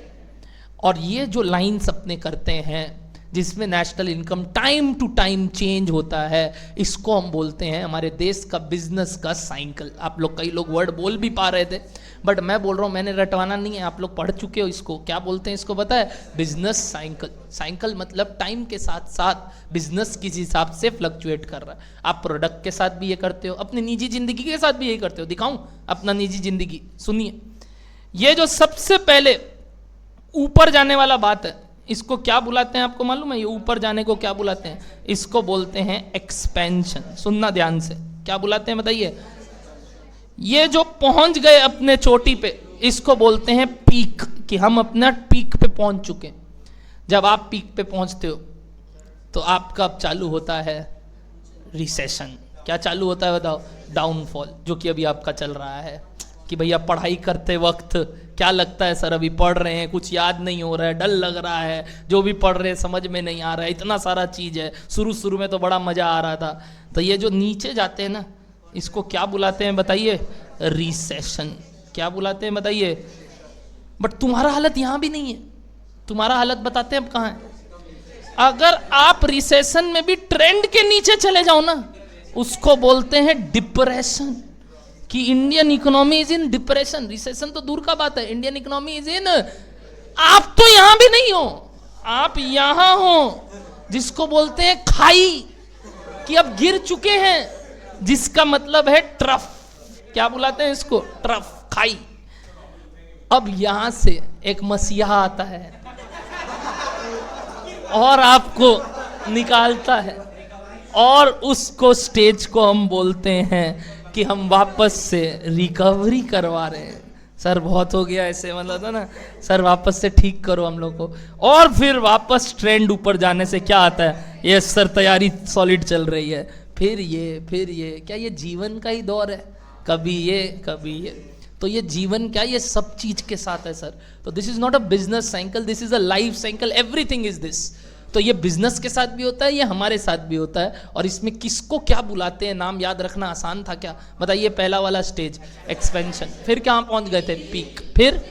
और ये जो लाइंस अपने करते हैं जिसमें national income time to time change होता है, इसको हम बोलते हैं हमारे देश का बिजनेस का साइकिल। आप लोग, कई लोग वर्ड बोल भी पा रहे थे, बट मैं बोल रहा हूं मैंने रटवाना नहीं है, आप लोग पढ़ चुके हो इसको। क्या बोलते हैं इसको पता है? Business cycle. साइकिल मतलब टाइम के साथ साथ बिजनेस किस हिसाब से फ्लक्चुएट कर रहा है। आप प्रोडक्ट के साथ भी ये करते हो, अपनी निजी जिंदगी के साथ भी यही करते हो। दिखाऊं अपना निजी जिंदगी? सुनिए, ये जो सबसे पहले ऊपर जाने वाला बात है, इसको क्या बुलाते हैं आपको मालूम है? ये ऊपर जाने को क्या बुलाते हैं? इसको बोलते हैं एक्सपेंशन। सुनना ध्यान से, क्या बुलाते हैं बताइए? ये जो पहुंच गए अपने चोटी पे, इसको बोलते हैं पीक, कि हम अपना पीक पे पहुंच चुके। जब आप पीक पे पहुंचते हो तो आपका अब चालू होता है रिसेशन। क्या चालू होता है बताओ? डाउनफॉल, जो कि अभी आपका चल रहा है। कि भैया पढ़ाई करते वक्त क्या लगता है सर, अभी पढ़ रहे हैं, कुछ याद नहीं हो रहा है, डर लग रहा है, जो भी पढ़ रहे हैं समझ में नहीं आ रहा है, इतना सारा चीज़ है। शुरू में तो बड़ा मज़ा आ रहा था। तो ये जो नीचे जाते हैं ना, इसको क्या बुलाते हैं बताइए? रिसेशन। क्या बुलाते हैं बताइए? बट तुम्हारा हालत यहाँ भी नहीं है। तुम्हारा हालत बताते हैं अब कहाँ है। अगर आप रिसेशन में भी ट्रेंड के नीचे चले जाओ ना, उसको बोलते हैं डिप्रेशन। कि Indian economy is in depression. Recession तो दूर का बात है, इंडियन इकोनॉमी इज इन, आप तो यहां भी नहीं हो, आप यहां हो, जिसको बोलते हैं खाई, कि अब गिर चुके हैं, जिसका मतलब है ट्रफ। क्या बुलाते हैं इसको? ट्रफ, खाई। अब यहां से एक मसीहा आता है और आपको निकालता है, और उसको स्टेज को हम बोलते हैं कि हम वापस से रिकवरी करवा रहे हैं। सर बहुत हो गया ऐसे, मतलब था ना सर, वापस से ठीक करो हम लोग को। और फिर वापस ट्रेंड ऊपर जाने से क्या आता है? ये सर तैयारी सॉलिड चल रही है, फिर ये। क्या ये जीवन का ही दौर है? कभी ये कभी ये। तो ये जीवन क्या, ये सब चीज के साथ है सर। तो this is not a business cycle, this is a life cycle, everything is this. तो ये बिजनेस के साथ भी होता है, ये हमारे साथ भी होता है। और इसमें किसको क्या बुलाते हैं, नाम याद रखना आसान था क्या बताइए? पहला वाला स्टेज एक्सपेंशन, फिर कहाँ पहुंच गए थे? पीक। फिर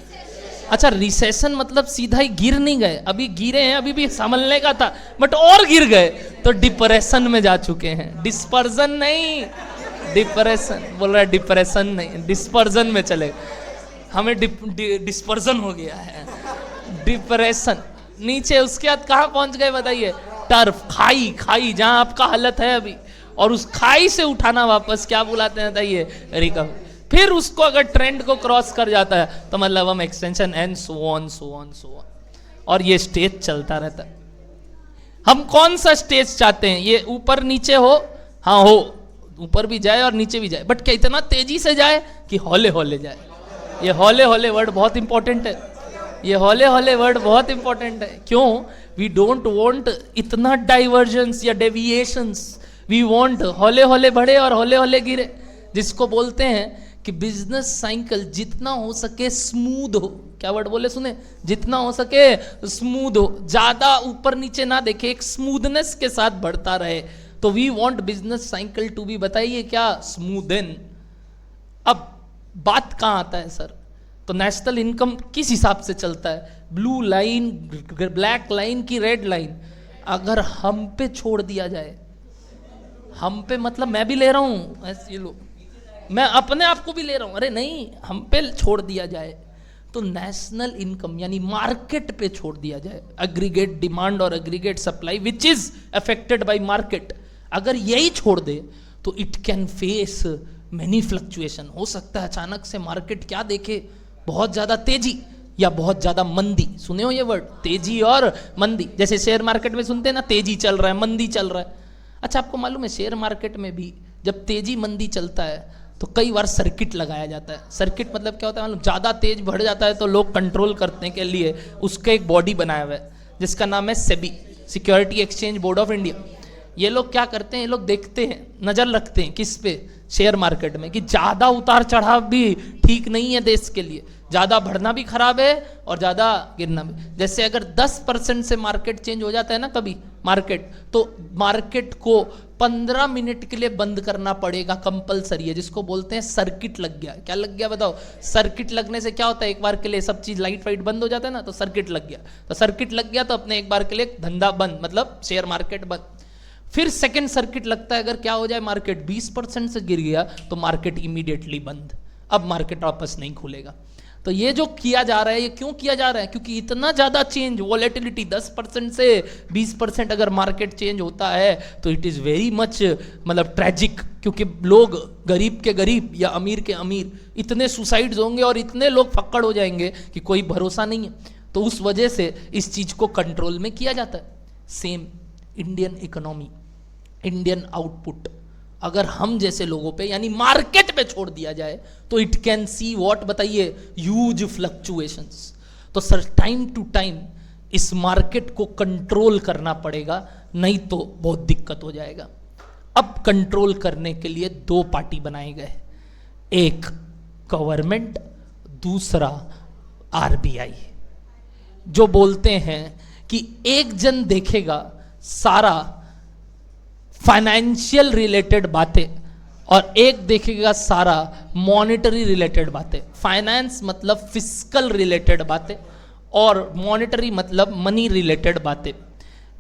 अच्छा, रिसेशन मतलब सीधा ही गिर नहीं गए, अभी गिरे हैं, अभी भी संभलने का था, बट और गिर गए तो डिप्रेशन में जा चुके हैं। डिस्पर्जन नहीं, डिप्रेशन बोल रहा है, डिप्रेशन नहीं, डिस्पर्जन में चले। हमें डिस्पर्जन हो गया है, डिप्रेशन। नीचे उसके बाद कहाँ पहुंच गए बताइए? टर्फ, खाई, जहां आपका हालत है अभी, और उस खाई से उठाना वापस क्या बुलाते हैं बताइए? रिकवरी। फिर उसको अगर ट्रेंड को क्रॉस कर जाता है तो मतलब हम एक्सटेंशन, एंड सो ऑन। और ये स्टेज चलता रहता है। हम कौन सा स्टेज चाहते हैं? ये ऊपर नीचे हो? हाँ हो, ऊपर भी जाए और नीचे भी जाए, बट क्या इतना तेजी से जाए कि हौले हौले जाए? ये हौले हौले वर्ड बहुत इंपॉर्टेंट है। ये हौले हौले वर्ड बहुत इंपॉर्टेंट है। क्यों? वी डोंट वांट इतना डाइवर्जेंस या डेविएशंस, वी वांट हौले हौले बढ़े और हौले हौले गिरे, जिसको बोलते हैं कि बिजनेस साइकिल जितना हो सके स्मूथ हो। क्या वर्ड बोले सुने? जितना हो सके स्मूथ हो, ज्यादा ऊपर नीचे ना देखे, एक स्मूथनेस के साथ बढ़ता रहे। तो we want business cycle to be, बताइए क्या? स्मूदन। अब बात कहां आता है सर? तो नेशनल इनकम किस हिसाब से चलता है? ब्लू लाइन, ब्लैक लाइन की रेड लाइन। अगर हम पे छोड़ दिया जाए, हम पे मतलब मैं भी ले रहा हूं ऐसे, ये लो, मैं अपने आप को भी ले रहा हूं, अरे नहीं, हम पे छोड़ दिया जाए तो नेशनल इनकम यानी मार्केट पे छोड़ दिया जाए, एग्रीगेट डिमांड और aggregate supply which is affected by market, अगर यही छोड़ दे तो it can face many fluctuation. हो सकता है अचानक से मार्केट क्या देखे, बहुत ज्यादा तेजी या बहुत ज्यादा मंदी। सुने हो ये वर्ड, तेजी और मंदी? जैसे शेयर मार्केट में सुनते हैं ना, तेजी चल रहा है, मंदी चल रहा है। अच्छा, आपको मालूम है शेयर मार्केट में भी जब तेजी मंदी चलता है तो कई बार सर्किट लगाया जाता है। सर्किट मतलब क्या होता है मालूम? ज्यादा तेज बढ़ जाता है तो लोग कंट्रोल करने के लिए उसका एक बॉडी बनाया हुआ है जिसका नाम है SEBI, security exchange board of India. ये लोग क्या करते हैं? ये लोग देखते हैं, नजर रखते हैं किस पे? शेयर मार्केट में, कि ज्यादा उतार चढ़ाव भी ठीक नहीं है देश के लिए, ज्यादा बढ़ना भी खराब है और ज्यादा गिरना भी। जैसे अगर 10% से मार्केट चेंज हो जाता है ना कभी मार्केट, तो मार्केट को 15 मिनट के लिए बंद करना पड़ेगा, कंपलसरी है, जिसको बोलते हैं सर्किट लग गया। क्या लग गया बताओ? सर्किट लगने से क्या होता है? एक बार के लिए सब चीज लाइट वाइट बंद हो जाता है ना, तो सर्किट लग गया। तो सर्किट लग गया तो अपने एक बार के लिए धंधा बंद, मतलब शेयर मार्केट बंद। फिर सेकंड सर्किट लगता है, अगर क्या हो जाए मार्केट 20% से गिर गया तो मार्केट इमीडिएटली बंद, अब मार्केट वापस नहीं खुलेगा। तो ये जो किया जा रहा है, ये क्यों किया जा रहा है? क्योंकि इतना ज्यादा चेंज, वॉलेटिलिटी 10% से 20% अगर मार्केट चेंज होता है तो इट इज वेरी मच मतलब ट्रेजिक, क्योंकि लोग गरीब के गरीब या अमीर के अमीर, इतने सुसाइड्स होंगे और इतने लोग फक्कड़ हो जाएंगे कि कोई भरोसा नहीं है। तो उस वजह से इस चीज को कंट्रोल में किया जाता है। Same Indian economy, Indian output अगर हम जैसे लोगों पे यानी मार्केट पे छोड़ दिया जाए तो इट कैन सी व्हाट, बताइए, ह्यूज फ्लक्चुएशंस। तो सर टाइम टू टाइम इस मार्केट को कंट्रोल करना पड़ेगा, नहीं तो बहुत दिक्कत हो जाएगा। अब कंट्रोल करने के लिए दो पार्टी बनाए गए, एक गवर्नमेंट, दूसरा आरबीआई, जो बोलते हैं कि एक जन देखेगा सारा फाइनेंशियल रिलेटेड बातें और एक देखेगा सारा मॉनेटरी रिलेटेड बातें। फाइनेंस मतलब फिस्कल रिलेटेड बातें और मॉनेटरी मतलब मनी रिलेटेड बातें।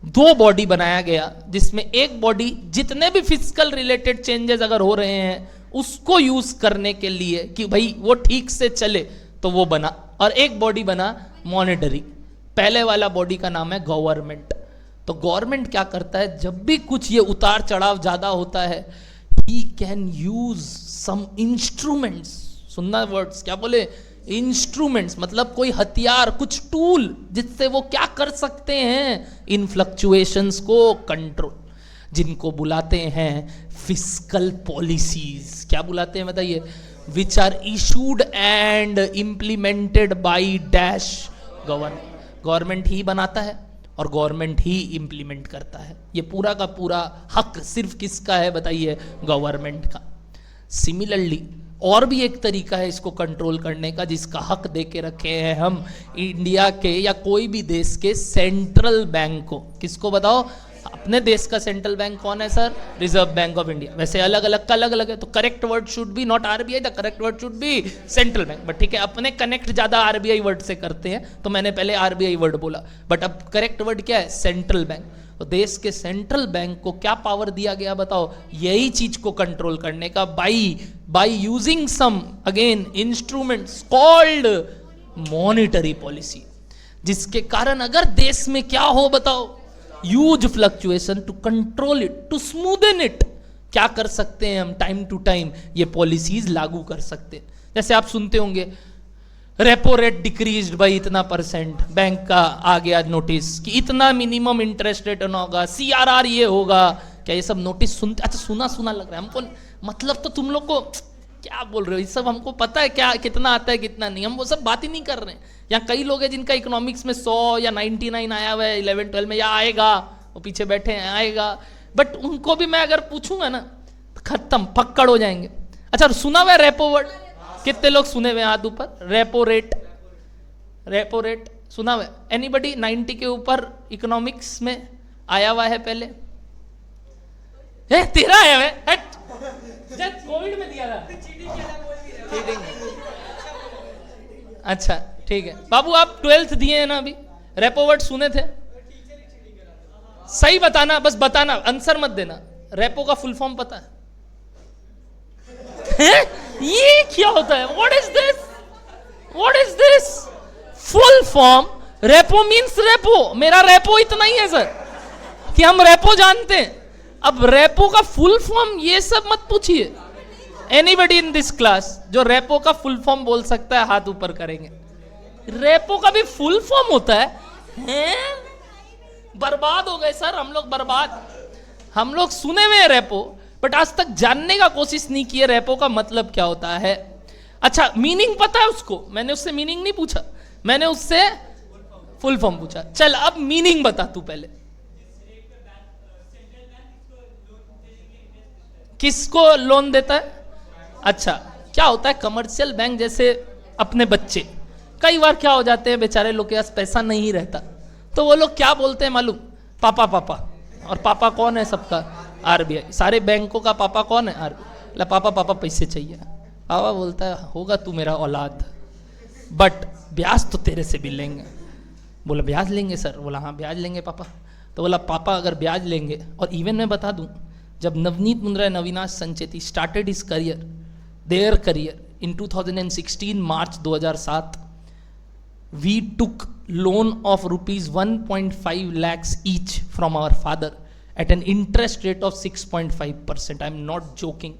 दो बॉडी बनाया गया जिसमें एक बॉडी जितने भी फिस्कल रिलेटेड चेंजेस अगर हो रहे हैं उसको यूज करने के लिए कि भाई वो ठीक से चले तो वो बना, और एक बॉडी बना मॉनेटरी। पहले वाला बॉडी का नाम है गवर्नमेंट। तो गवर्नमेंट क्या करता है, जब भी कुछ ये उतार चढ़ाव ज्यादा होता है, he can use some instruments, सुनना वर्ड्स, क्या बोले, इंस्ट्रूमेंट्स, मतलब कोई हथियार, कुछ टूल जिससे वो क्या कर सकते हैं, इन फ्लक्चुएशंस को कंट्रोल, जिनको बुलाते हैं फिस्कल पॉलिसीज। क्या बुलाते हैं बताइए, which are issued and implemented by dash government. Government ही बनाता है और गवर्नमेंट ही इंप्लीमेंट करता है। ये पूरा का पूरा हक सिर्फ किसका है बताइए, गवर्नमेंट का। सिमिलरली और भी एक तरीका है इसको कंट्रोल करने का जिसका हक दे के रखे हैं हम इंडिया के या कोई भी देश के सेंट्रल बैंक को। किसको बताओ, अपने देश का सेंट्रल बैंक कौन है sir, reserve bank of India. वैसे अलग अलग का अलग अलग है, तो correct word should be not RBI, the correct word should be central bank. But ठीक है, अपने कनेक्ट ज्यादा आरबीआई वर्ड से करते हैं तो मैंने पहले आरबीआई वर्ड बोला, बट अब करेक्ट वर्ड क्या है, सेंट्रल बैंक। तो देश के सेंट्रल बैंक को क्या पावर दिया गया बताओ, यही चीज को कंट्रोल करने का, by using some again instruments called monetary policy, जिसके कारण अगर देश में क्या हो बताओ, huge fluctuation, to control it, to smoothen it, क्या कर सकते हैं हम, टाइम टू टाइम ये पॉलिसीज लागू कर सकते हैं। जैसे आप सुनते होंगे रेपो रेट डिक्रीज्ड बाई इतना %, बैंक का आ गया नोटिस कि इतना मिनिमम इंटरेस्ट रेट होगा, सीआरआर ये होगा। क्या ये सब नोटिस सुनते, अच्छा सुना सुना लग रहा है हमको, मतलब तो तुम लोग को क्या बोल रहे हो, ये सब हमको पता है क्या कितना आता है कितना नहीं, हम वो सब बात ही नहीं कर रहे हैं। यहाँ कई लोग हैं जिनका इकोनॉमिक्स में 100 या 99 आया हुआ है 11-12 में, या आएगा, वो पीछे बैठे हैं आएगा, बट उनको भी मैं अगर पूछूंगा ना तो खत्म पक्कड़ हो जाएंगे। अच्छा सुना हुआ है रेपो वर्ड, कितने लोग सुने हुए हाथ ऊपर, रेपो रेट, रेपो रेट सुना हुआ है एनीबडी, 90 के ऊपर इकोनॉमिक्स में आया हुआ है पहले, है तेरा आया है, जब कोविड में दिया था चीटिंग। अच्छा ठीक है बाबू, आप 12th दिए हैं ना अभी, रेपो वर्ड सुने थे, सही बताना, बस बताना, आंसर मत देना। रेपो का फुल फॉर्म पता है? ये क्या होता है, what is this, what is this full form? Repo means repo, मेरा रेपो इतना ही है सर कि हम रेपो जानते हैं। अब रेपो का फुल फॉर्म ये सब मत पूछिए। एनीबडी इन दिस क्लास जो रेपो का फुल फॉर्म बोल सकता है, हाथ ऊपर करेंगे। रेपो का भी फुल फॉर्म होता है, हैं? बर्बाद हो गए सर हम लोग, बर्बाद। हम लोग सुने हुए हैं रेपो, बट आज तक जानने का कोशिश नहीं किए रेपो का मतलब क्या होता है। अच्छा मीनिंग पता है उसको, मैंने उससे मीनिंग नहीं पूछा, मैंने उससे फुल फॉर्म पूछा। चल अब मीनिंग बता तू पहले, किसको लोन देता है? अच्छा क्या होता है, कमर्शियल बैंक जैसे अपने बच्चे, कई बार क्या हो जाते हैं बेचारे लोग के पास पैसा नहीं रहता, तो वो लोग क्या बोलते हैं मालूम, पापा पापा। और पापा कौन है सबका, आरबीआई। सारे बैंकों का पापा कौन है, आरबीआई। पापा पापा पैसे चाहिए, पापा बोलता है होगा तू मेरा औलाद, बट ब्याज तो तेरे से भी लेंगे। बोला ब्याज लेंगे सर? बोला हाँ ब्याज लेंगे पापा। तो बोला पापा अगर ब्याज लेंगे, और इवन मैं बता दूं, जब Navneet Mundra and Avinash Sancheti started his career, their career in 2016 March 2007, we took loan of rupees 1.5 lakhs each from our father at an interest rate of 6.5%. I am not joking.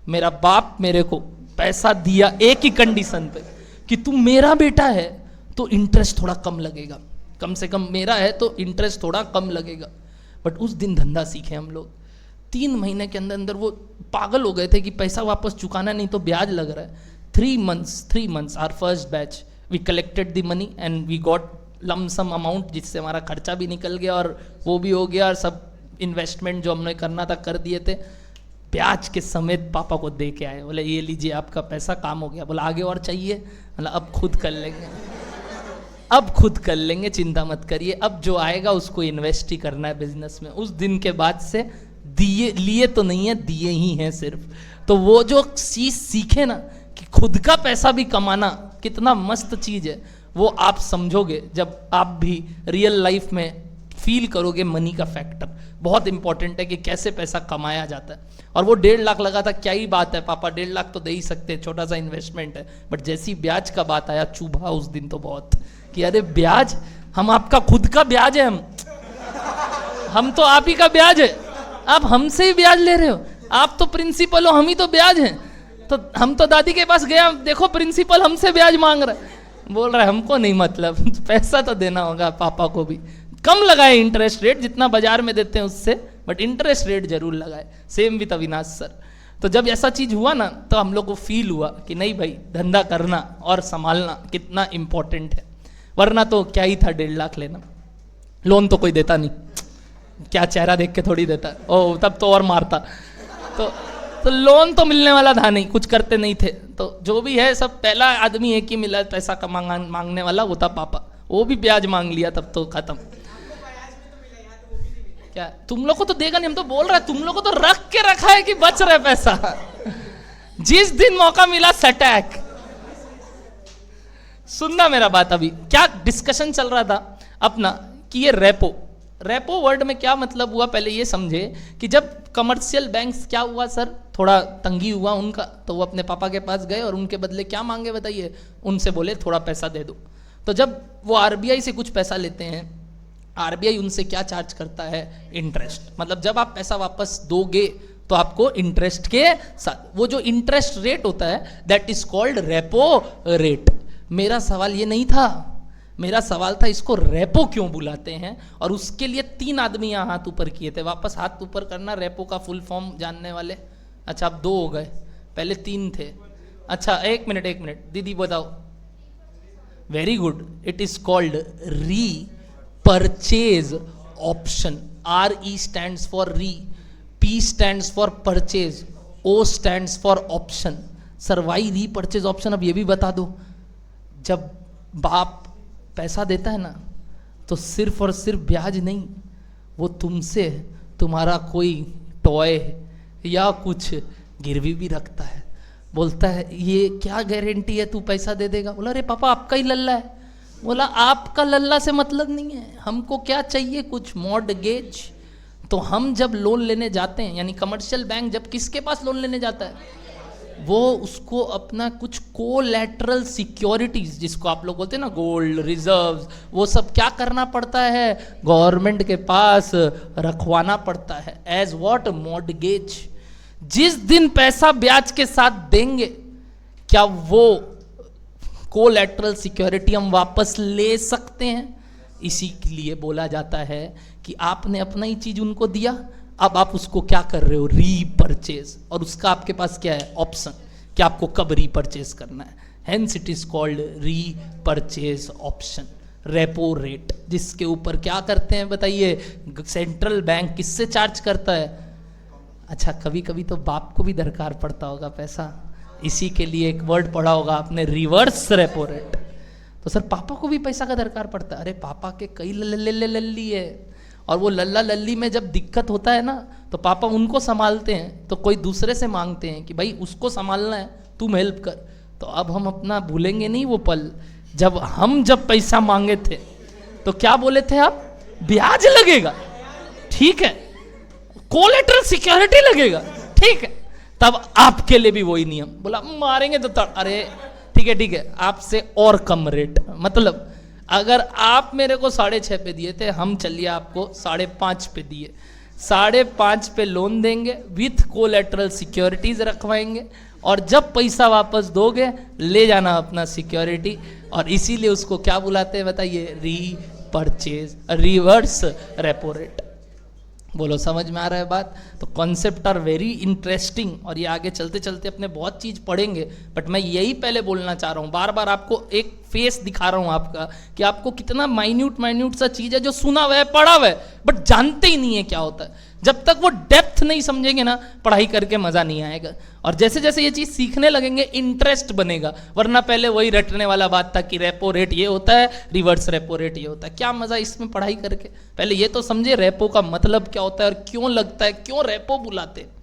मेरा बाप मेरे को पैसा दिया एक ही कंडीशन पे कि तू मेरा बेटा है तो इंटरेस्ट थोड़ा कम लगेगा, कम से कम मेरा है तो इंटरेस्ट थोड़ा कम लगेगा। बट उस दिन धंधा सीखे हम लोग, 3 महीने के अंदर अंदर वो पागल हो गए थे कि पैसा वापस चुकाना नहीं तो ब्याज लग रहा है। 3 months our first batch we collected the money and we got lump sum amount, जिससे हमारा खर्चा भी निकल गया और वो भी हो गया, और सब इन्वेस्टमेंट जो हमने करना था कर दिए थे। ब्याज के समेत पापा को दे के आए, बोले ये लीजिए आपका पैसा, काम हो गया। बोला आगे और चाहिए? बोला अब खुद कर लेंगे, अब खुद कर लेंगे, चिंता मत करिए, अब जो आएगा उसको इन्वेस्ट ही करना है बिजनेस में। उस दिन के बाद से दिए, लिए तो नहीं है, दिए ही हैं सिर्फ। तो वो जो चीज सीखे ना कि खुद का पैसा भी कमाना कितना मस्त चीज है, वो आप समझोगे जब आप भी रियल लाइफ में फील करोगे मनी का फैक्टर। बहुत इंपॉर्टेंट है कि कैसे पैसा कमाया जाता है। और वो 1.5 लाख लगा था, क्या ही बात है पापा, 1.5 लाख तो दे ही सकते हैं, छोटा सा इन्वेस्टमेंट है। बट जैसी ब्याज का बात आया, चुभा उस दिन तो बहुत, कि अरे ब्याज, हम आपका खुद का ब्याज है, हम तो आप ही का ब्याज है, आप हमसे ही ब्याज ले रहे हो, आप तो प्रिंसिपल हो, हम ही तो ब्याज हैं। तो हम तो दादी के पास गया, देखो प्रिंसिपल हमसे ब्याज मांग रहा है। बोल रहा है हमको नहीं मतलब, पैसा तो देना होगा पापा को भी। कम लगाए इंटरेस्ट रेट, जितना बाजार में देते हैं उससे, बट इंटरेस्ट रेट जरूर लगाए। Same with Avinash sir. तो जब ऐसा चीज हुआ ना, तो हम लोग को फील हुआ कि नहीं भाई, धंधा करना और संभालना कितना इंपॉर्टेंट है। वरना तो क्या ही था 1.5 लाख लेना, लोन तो कोई देता नहीं, क्या चेहरा देख के थोड़ी देता, ओ तब तो और मारता। तो लोन तो मिलने वाला था नहीं, कुछ करते नहीं थे। तो जो भी है सब, पहला आदमी एक ही मिला पैसा का मांगने वाला, वो था पापा। वो भी ब्याज मांग लिया, तब तो खत्म। क्या तुम लोग को तो देगा नहीं, हम तो बोल रहे हैं, तुम लोग को तो रख के रखा है कि बच रहा है पैसा। जिस दिन मौका मिला सटैक। सुनना मेरा बात, अभी क्या डिस्कशन चल रहा था अपना कि ये रेपो वर्ड में क्या मतलब हुआ, पहले ये समझे कि जब कमर्शियल बैंक्स, क्या हुआ सर, थोड़ा तंगी हुआ उनका, तो वो अपने पापा के पास गए और उनके बदले क्या मांगे बताइए, उनसे बोले थोड़ा पैसा दे दो। तो जब वो आरबीआई से कुछ पैसा लेते हैं, आरबीआई उनसे क्या चार्ज करता है, इंटरेस्ट। मतलब जब आप पैसा वापस दोगे तो आपको इंटरेस्ट के साथ, वो जो इंटरेस्ट रेट होता है that is called repo rate. मेरा सवाल ये नहीं था, मेरा सवाल था इसको रेपो क्यों बुलाते हैं, और उसके लिए 3 आदमी यहाँ हाथ ऊपर किए थे। वापस हाथ ऊपर करना, रेपो का फुल फॉर्म जानने वाले। अच्छा अब 2 हो गए, पहले 3 थे। अच्छा एक मिनट दीदी बताओ। Very good, it is called repurchase option. RE stands for re, P stands for purchase, O stands for option. Sir why repurchase option, अब ये भी बता दो। जब बाप पैसा देता है ना, तो सिर्फ और सिर्फ ब्याज नहीं, वो तुमसे तुम्हारा कोई टॉय या कुछ गिरवी भी रखता है। बोलता है ये क्या गारंटी है तू पैसा दे देगा। बोला अरे पापा आपका ही लल्ला है। बोला आपका लल्ला से मतलब नहीं है, हमको क्या चाहिए, कुछ मॉर्टगेज। तो हम जब लोन लेने जाते हैं, यानी कमर्शियल बैंक जब किसके पास लोन लेने जाता है, वो उसको अपना कुछ कोलैटरल सिक्योरिटीज, जिसको आप लोग बोलते हैं ना गोल्ड, रिजर्व्स, वो सब क्या करना पड़ता है, गवर्नमेंट के पास रखवाना पड़ता है एज व्हाट, मॉर्टगेज। जिस दिन पैसा ब्याज के साथ देंगे, क्या वो कोलैटरल सिक्योरिटी हम वापस ले सकते हैं? इसी के लिए बोला जाता है कि आपने अपना ही चीज उनको दिया, अब आप उसको क्या कर रहे हो, रीपर्चेज। और उसका आपके पास क्या है, ऑप्शन, कि आपको कब रीपर्चेज करना है। Hence it is called repurchase option. Repo rate, जिसके ऊपर क्या करते हैं बताइए, सेंट्रल बैंक किससे चार्ज करता है। अच्छा कभी कभी तो बाप को भी दरकार पड़ता होगा पैसा, इसी के लिए एक वर्ड पढ़ा होगा आपने, रिवर्स रेपो रेट। तो सर पापा को भी पैसा का दरकार पड़ता है। अरे पापा के कई लल्ली है, और वो लल्ला लल्ली में जब दिक्कत होता है ना, तो पापा उनको संभालते हैं, तो कोई दूसरे से मांगते हैं कि भाई उसको संभालना है, तुम हेल्प कर। तो अब हम अपना भूलेंगे नहीं वो पल, जब पैसा मांगे थे तो क्या बोले थे आप, ब्याज लगेगा, ठीक है, कोलेटरल सिक्योरिटी लगेगा, ठीक है। तब आपके लिए भी वही नियम, बोला मारेंगे तो अरे ठीक है आपसे और कम रेट। मतलब अगर आप मेरे को 6.5 पे दिए थे, हम चलिए आपको 5.5 पे दिए, 5.5 पे लोन देंगे, विथ कोलैटरल सिक्योरिटीज रखवाएंगे, और जब पैसा वापस दोगे ले जाना अपना सिक्योरिटी, और इसीलिए उसको क्या बुलाते हैं बताइए, रीपर्चेज, रिवर्स रेपो रेट। बोलो समझ में आ रहा है बात? तो कॉन्सेप्ट आर वेरी इंटरेस्टिंग, और ये आगे चलते चलते अपने बहुत चीज पढ़ेंगे, बट मैं यही पहले बोलना चाह रहा हूँ, बार बार आपको एक फेस दिखा रहा हूँ आपका कि आपको कितना माइन्यूट सा चीज है जो सुना हुआ है, पढ़ा हुआ है, बट जानते ही नहीं है क्या होता है। जब तक वो डेप्थ नहीं समझेंगे ना, पढ़ाई करके मजा नहीं आएगा। और जैसे जैसे ये चीज सीखने लगेंगे इंटरेस्ट बनेगा, वरना पहले वही रटने वाला बात था कि रेपो रेट ये होता है, रिवर्स रेपो रेट ये होता है। क्या मजा इसमें पढ़ाई करके? पहले ये तो समझे रेपो का मतलब क्या होता है और क्यों लगता है, क्यों रेपो बुलाते हैं।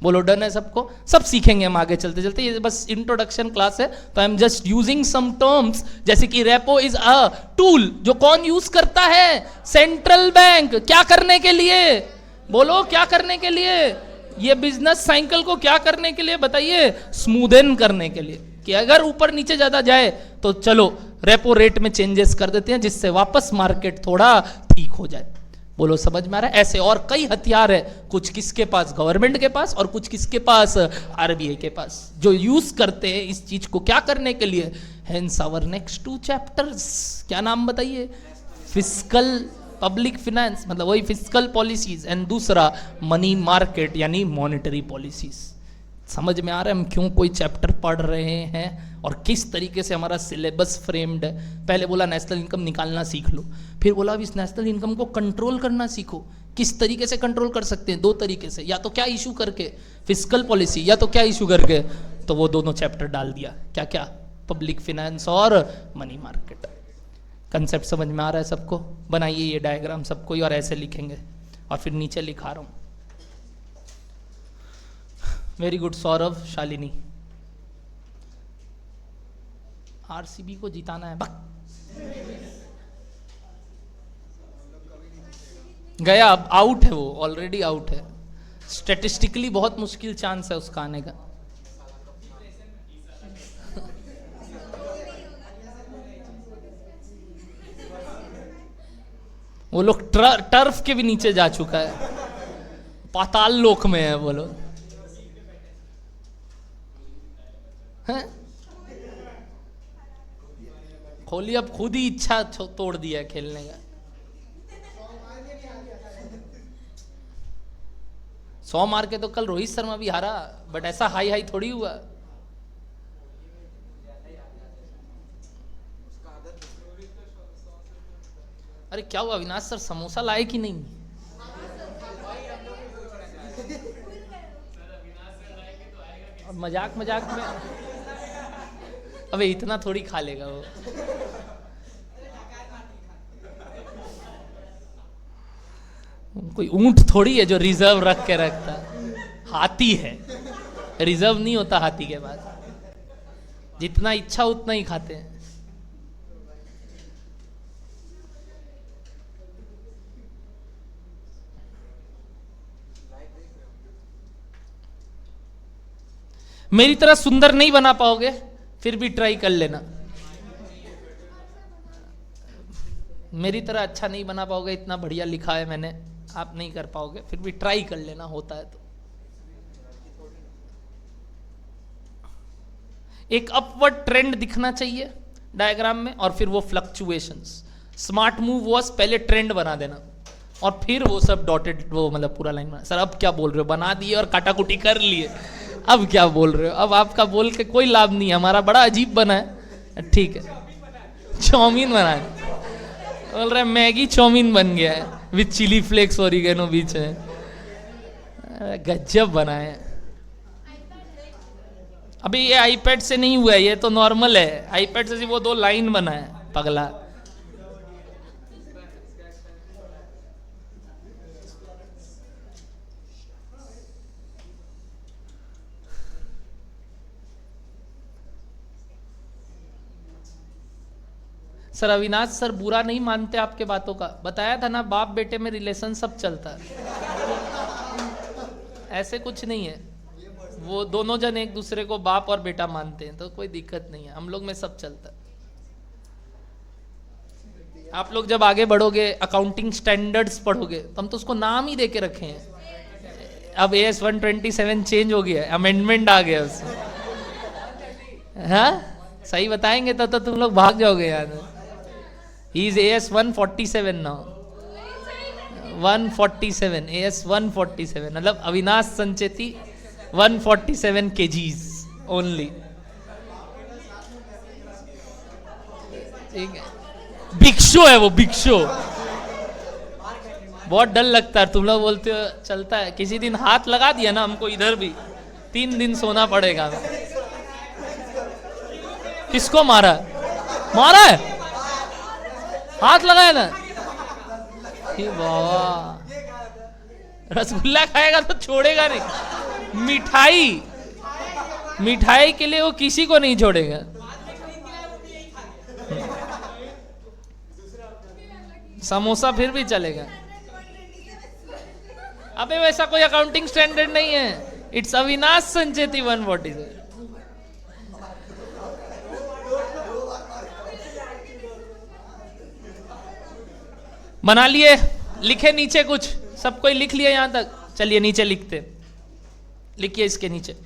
बोलो डन है सबको? सब सीखेंगे हम आगे चलते चलते, ये बस इंट्रोडक्शन क्लास है, तो I am just using some terms, जैसे कि रेपो इज अ टूल, जो कौन यूज करता है? Central bank. क्या करने के लिए? बोलो क्या करने के लिए? ये बिजनेस साइकिल को क्या करने के लिए बताइए? स्मूदन करने के लिए, कि अगर ऊपर नीचे ज्यादा जाए तो चलो रेपो रेट में चेंजेस कर देते हैं, जिससे वापस मार्केट थोड़ा ठीक हो जाए। बोलो समझ में आ रहा है? ऐसे और कई हथियार है, कुछ किसके पास? गवर्नमेंट के पास, और कुछ किसके पास? आरबीआई के पास, जो यूज करते हैं इस चीज को क्या करने के लिए। हेंस आवर नेक्स्ट 2 चैप्टर्स, क्या नाम बताइए? फिस्कल, पब्लिक फिनेंस, मतलब वही फिस्कल पॉलिसीज, एंड दूसरा मनी मार्केट यानी मॉनेटरी पॉलिसीज। समझ में आ रहा है हम क्यों कोई चैप्टर पढ़ रहे हैं और किस तरीके से हमारा सिलेबस फ्रेम्ड है। पहले बोला नेशनल इनकम निकालना सीख लो, फिर बोला अब इस नेशनल इनकम को कंट्रोल करना सीखो। किस तरीके से कंट्रोल कर सकते हैं? 2 तरीके से, या तो क्या इशू करके, फिस्कल पॉलिसी, या तो क्या इशू करके। तो वो दोनों चैप्टर डाल दिया, क्या क्या? पब्लिक फिनेंस और मनी मार्केट। कंसेप्ट समझ में आ रहा है सबको? बनाइए ये डायग्राम सबको ही, और ऐसे लिखेंगे, और फिर नीचे लिखा रहा हूं। Very good Saurabh, Shalini. RCB को जिताना है, गया, अब आउट है वो, ऑलरेडी आउट है। स्टैटिस्टिकली बहुत मुश्किल चांस है उसका आने का। वो लोग टर्फ के भी नीचे जा चुका है, पाताल लोक में है वो लोग। कोहली अब खुद ही इच्छा तोड़ दिया है खेलने का। 100 मार के तो कल रोहित शर्मा भी हारा, बट ऐसा हाई हाई थोड़ी हुआ। अरे क्या हुआ अविनाश सर, समोसा लाए कि नहीं? और मजाक मजाक में, अबे इतना थोड़ी खा लेगा वो। कोई ऊंट थोड़ी है जो रिजर्व रख के रखता, हाथी है, रिजर्व नहीं होता हाथी के पास, जितना इच्छा उतना ही खाते हैं। मेरी तरह सुंदर नहीं बना पाओगे, फिर भी ट्राई कर लेना। मेरी तरह अच्छा नहीं बना पाओगे, इतना बढ़िया लिखा है मैंने, आप नहीं कर पाओगे, फिर भी ट्राई कर लेना, होता है तो। एक अपवर्ड ट्रेंड दिखना चाहिए डायग्राम में, और फिर वो फ्लक्चुएशंस। स्मार्ट मूव वॉज पहले ट्रेंड बना देना, और फिर वो सब डॉटेड, वो मतलब पूरा लाइन बना। सर अब क्या बोल रहे हो? बना दिए और काटाकुटी कर लिए, अब क्या बोल रहे हो? अब आपका बोल के कोई लाभ नहीं है, हमारा बड़ा अजीब बना है। ठीक है, चाउमीन बना है, बोल रहे मैगी चाउमीन बन गया है विथ चिली फ्लेक्स ओरिगेनो बीच में, गजब बना है। अभी ये आईपैड से नहीं हुआ है, ये तो नॉर्मल है, आईपैड से वो 2 लाइन बना है पगला। सर अविनाश सर बुरा नहीं मानते आपके बातों का, बताया था ना, बाप बेटे में रिलेशन सब चलता है, ऐसे कुछ नहीं है। वो दोनों जन एक दूसरे को बाप और बेटा मानते हैं, तो कोई दिक्कत नहीं है, हम लोग में सब चलता है। आप लोग जब आगे बढ़ोगे, अकाउंटिंग स्टैंडर्ड्स पढ़ोगे, तो हम तो उसको नाम ही देके रखे हैं। अब AS 127 चेंज हो गया है, अमेंडमेंट आ गया उसमें। हाँ सही बताएंगे तो तुम लोग भाग जाओगे यार। He is AS 147 now, 147 AS 147, मतलब अविनाश संचेती 147 kgs ओनली। ठीक है, भिक्षु है वो, भिक्षु। बहुत डर लगता है, तुम लोग बोलते हो चलता है, किसी दिन हाथ लगा दिया ना हमको इधर भी 3 दिन सोना पड़ेगा। किसको मारा? मारा है, हाथ लगाया ना। बाबा, रसगुल्ला खाएगा तो छोड़ेगा नहीं, मिठाई, मिठाई के लिए वो किसी को नहीं छोड़ेगा। समोसा फिर भी चलेगा। अबे वैसा कोई अकाउंटिंग स्टैंडर्ड नहीं है, इट्स अविनाश संचेती 147। बना लिए, लिखे नीचे कुछ, सब कोई लिख लिया यहां तक? चलिए नीचे लिखते, लिखिए इसके नीचे।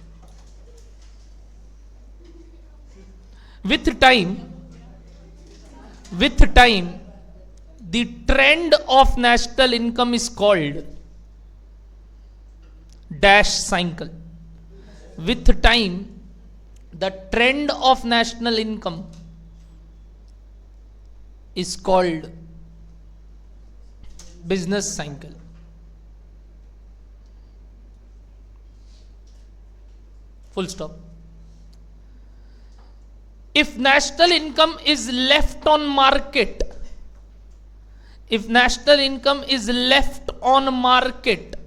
With time the trend of national income is called dash cycle. With time the trend of national income is called business cycle. Full stop. If national income is left on market, if national income is left on market,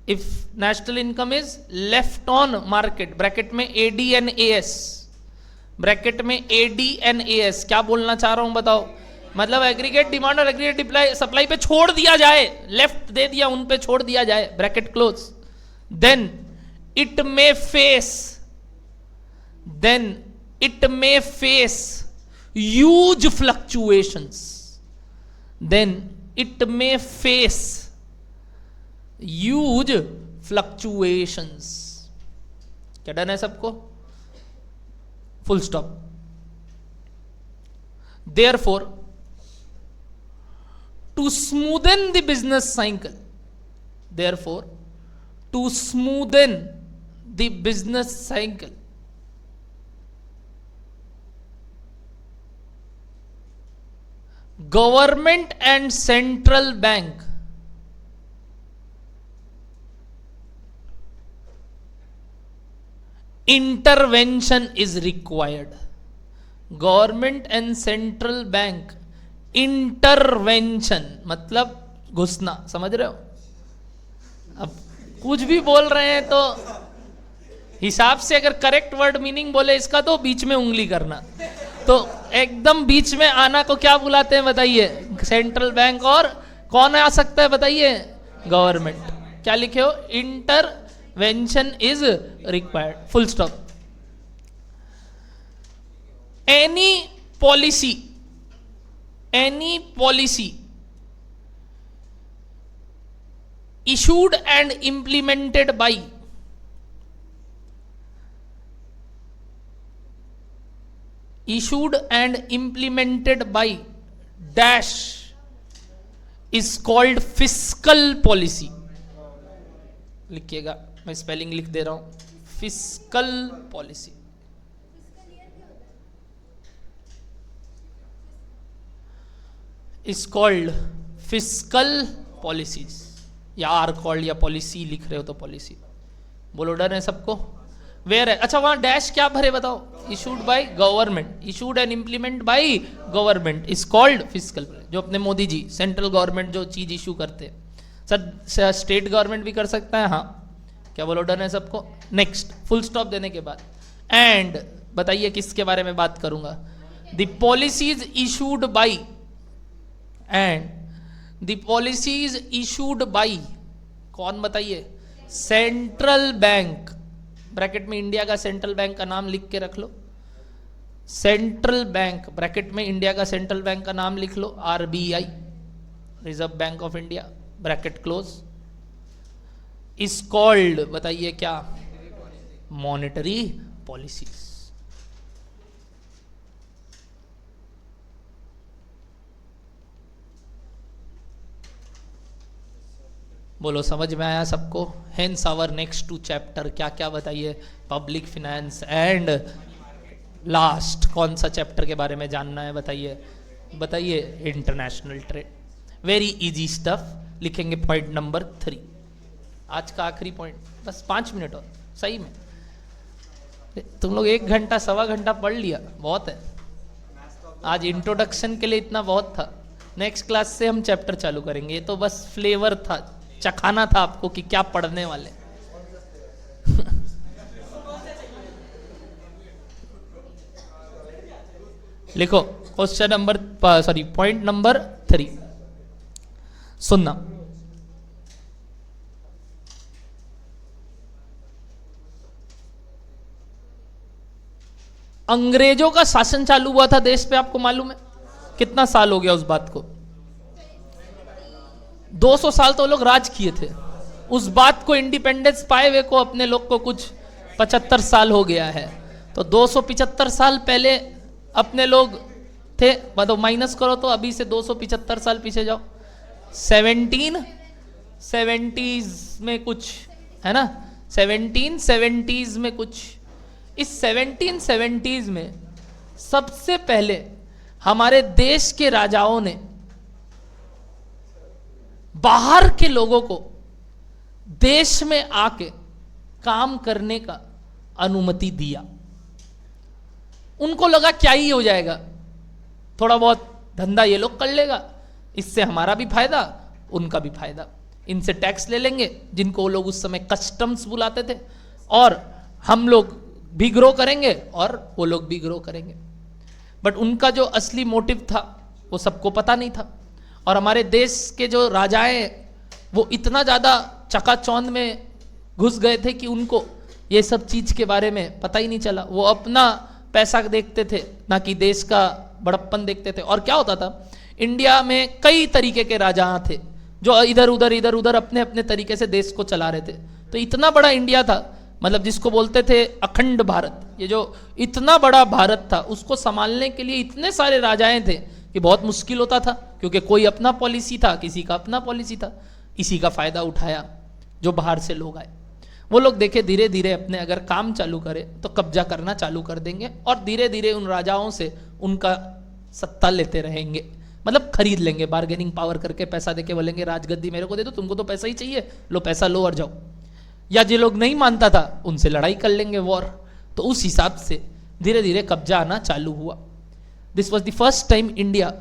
if national income is left on market, bracket में AD&AS, bracket में AD&AS, क्या बोलना चाह रहा हूं बताओ? मतलब aggregate demand और एग्रीगेट सप्लाई पे छोड़ दिया जाए, लेफ्ट दे दिया, उन पे छोड़ दिया जाए, bracket close, then it may face huge fluctuations, then it may face huge fluctuations. क्या डन है सबको? Full stop. Therefore, to smoothen the business cycle, therefore to smoothen the business cycle, government and central bank intervention is required. Government and central bank intervention मतलब घुसना, समझ रहे हो? अब कुछ भी बोल रहे हैं तो हिसाब से अगर करेक्ट वर्ड मीनिंग बोले इसका तो बीच में उंगली करना, तो एकदम बीच में आना को क्या बुलाते हैं बताइए? Central bank. और कौन आ सकता है बताइए? गवर्नमेंट। क्या लिखे हो? Intervention is required, full stop. any policy issued and implemented by dash is called fiscal policy। लिखिएगा, मैं स्पेलिंग लिख दे रहा हूं, fiscal policy. is called fiscal policies, या आर कॉल्ड या पॉलिसी लिख रहे हो तो पॉलिसी बोलो। डर है सबको? वेयर है? अच्छा वहां डैश क्या भरे बताओ? Issued by government, issued and implement by government is called fiscal. जो अपने मोदी जी सेंट्रल गवर्नमेंट जो चीज इशू करते हैं, सर स्टेट गवर्नमेंट भी कर सकता है। हाँ, क्या बोलो? डर है सबको? नेक्स्ट, फुल स्टॉप देने के बाद एंड बताइए किसके बारे में बात करूंगा? The policies issued by and the policies issued by कौन बताइए? Central bank. ब्रैकेट में इंडिया का सेंट्रल बैंक का नाम लिख के रख लो, सेंट्रल बैंक। ब्रैकेट में इंडिया का सेंट्रल बैंक का नाम लिख लो, RBI, reserve bank of India, bracket close. Is called बताइए क्या? Monetary policies. बोलो समझ में आया सबको? हेंस आवर नेक्स्ट 2 चैप्टर क्या क्या बताइए? पब्लिक फिनेंस एंड लास्ट कौन सा चैप्टर के बारे में जानना है बताइए? बताइए international trade. Very easy stuff. लिखेंगे पॉइंट नंबर 3, आज का आखिरी पॉइंट, बस 5 मिनट और। सही में तुम लोग 1 घंटा सवा घंटा पढ़ लिया, बहुत है। आज इंट्रोडक्शन के लिए इतना बहुत था। नेक्स्ट क्लास से हम चैप्टर चालू करेंगे। ये तो बस फ्लेवर था, चखाना था आपको कि क्या पढ़ने वाले। लिखो क्वेश्चन नंबर पॉइंट नंबर 3 सुनना। अंग्रेजों का शासन चालू हुआ था देश पे, आपको मालूम है? कितना साल हो गया उस बात को? 200 साल तो लोग राज किए थे। उस बात को इंडिपेंडेंस पाए हुए को अपने लोग को कुछ 75 साल हो गया है। तो 275 साल पहले अपने लोग थे, मतलब माइनस करो तो अभी से 275 साल पीछे जाओ। 1770s में कुछ है ना, 1770s में कुछ। इस 1770s में सबसे पहले हमारे देश के राजाओं ने बाहर के लोगों को देश में आके काम करने का अनुमति दिया। उनको लगा क्या ही हो जाएगा, थोड़ा बहुत धंधा ये लोग कर लेगा, इससे हमारा भी फायदा उनका भी फायदा। इनसे टैक्स ले लेंगे, जिनको वो लोग उस समय कस्टम्स बुलाते थे, और हम लोग भी ग्रो करेंगे और वो लोग भी ग्रो करेंगे। बट उनका जो असली मोटिव था वो सबको पता नहीं था। और हमारे देश के जो राजाएं वो इतना ज़्यादा चकाचौंध में घुस गए थे कि उनको ये सब चीज़ के बारे में पता ही नहीं चला। वो अपना पैसा देखते थे, ना कि देश का बड़प्पन देखते थे। और क्या होता था, इंडिया में कई तरीके के राजा थे जो इधर उधर अपने अपने तरीके से देश को चला रहे थे। तो इतना बड़ा इंडिया था, मतलब जिसको बोलते थे अखंड भारत, ये जो इतना बड़ा भारत था उसको संभालने के लिए इतने सारे राजाएं थे कि बहुत मुश्किल होता था, क्योंकि कोई अपना पॉलिसी था, किसी का अपना पॉलिसी था। इसी का फायदा उठाया जो बाहर से लोग आए। वो लोग देखे धीरे धीरे अपने अगर काम चालू करे तो कब्जा करना चालू कर देंगे, और धीरे धीरे उन राजाओं से उनका सत्ता लेते रहेंगे, मतलब खरीद लेंगे, बार्गेनिंग पावर करके पैसा देके बोलेंगे राजगद्दी मेरे को दे दो, तुमको तो पैसा ही चाहिए, लो पैसा लो और जाओ। या जो लोग नहीं मानता था उनसे लड़ाई कर लेंगे, वॉर। तो उस हिसाब से धीरे धीरे कब्जा आना चालू हुआ। This was the first time India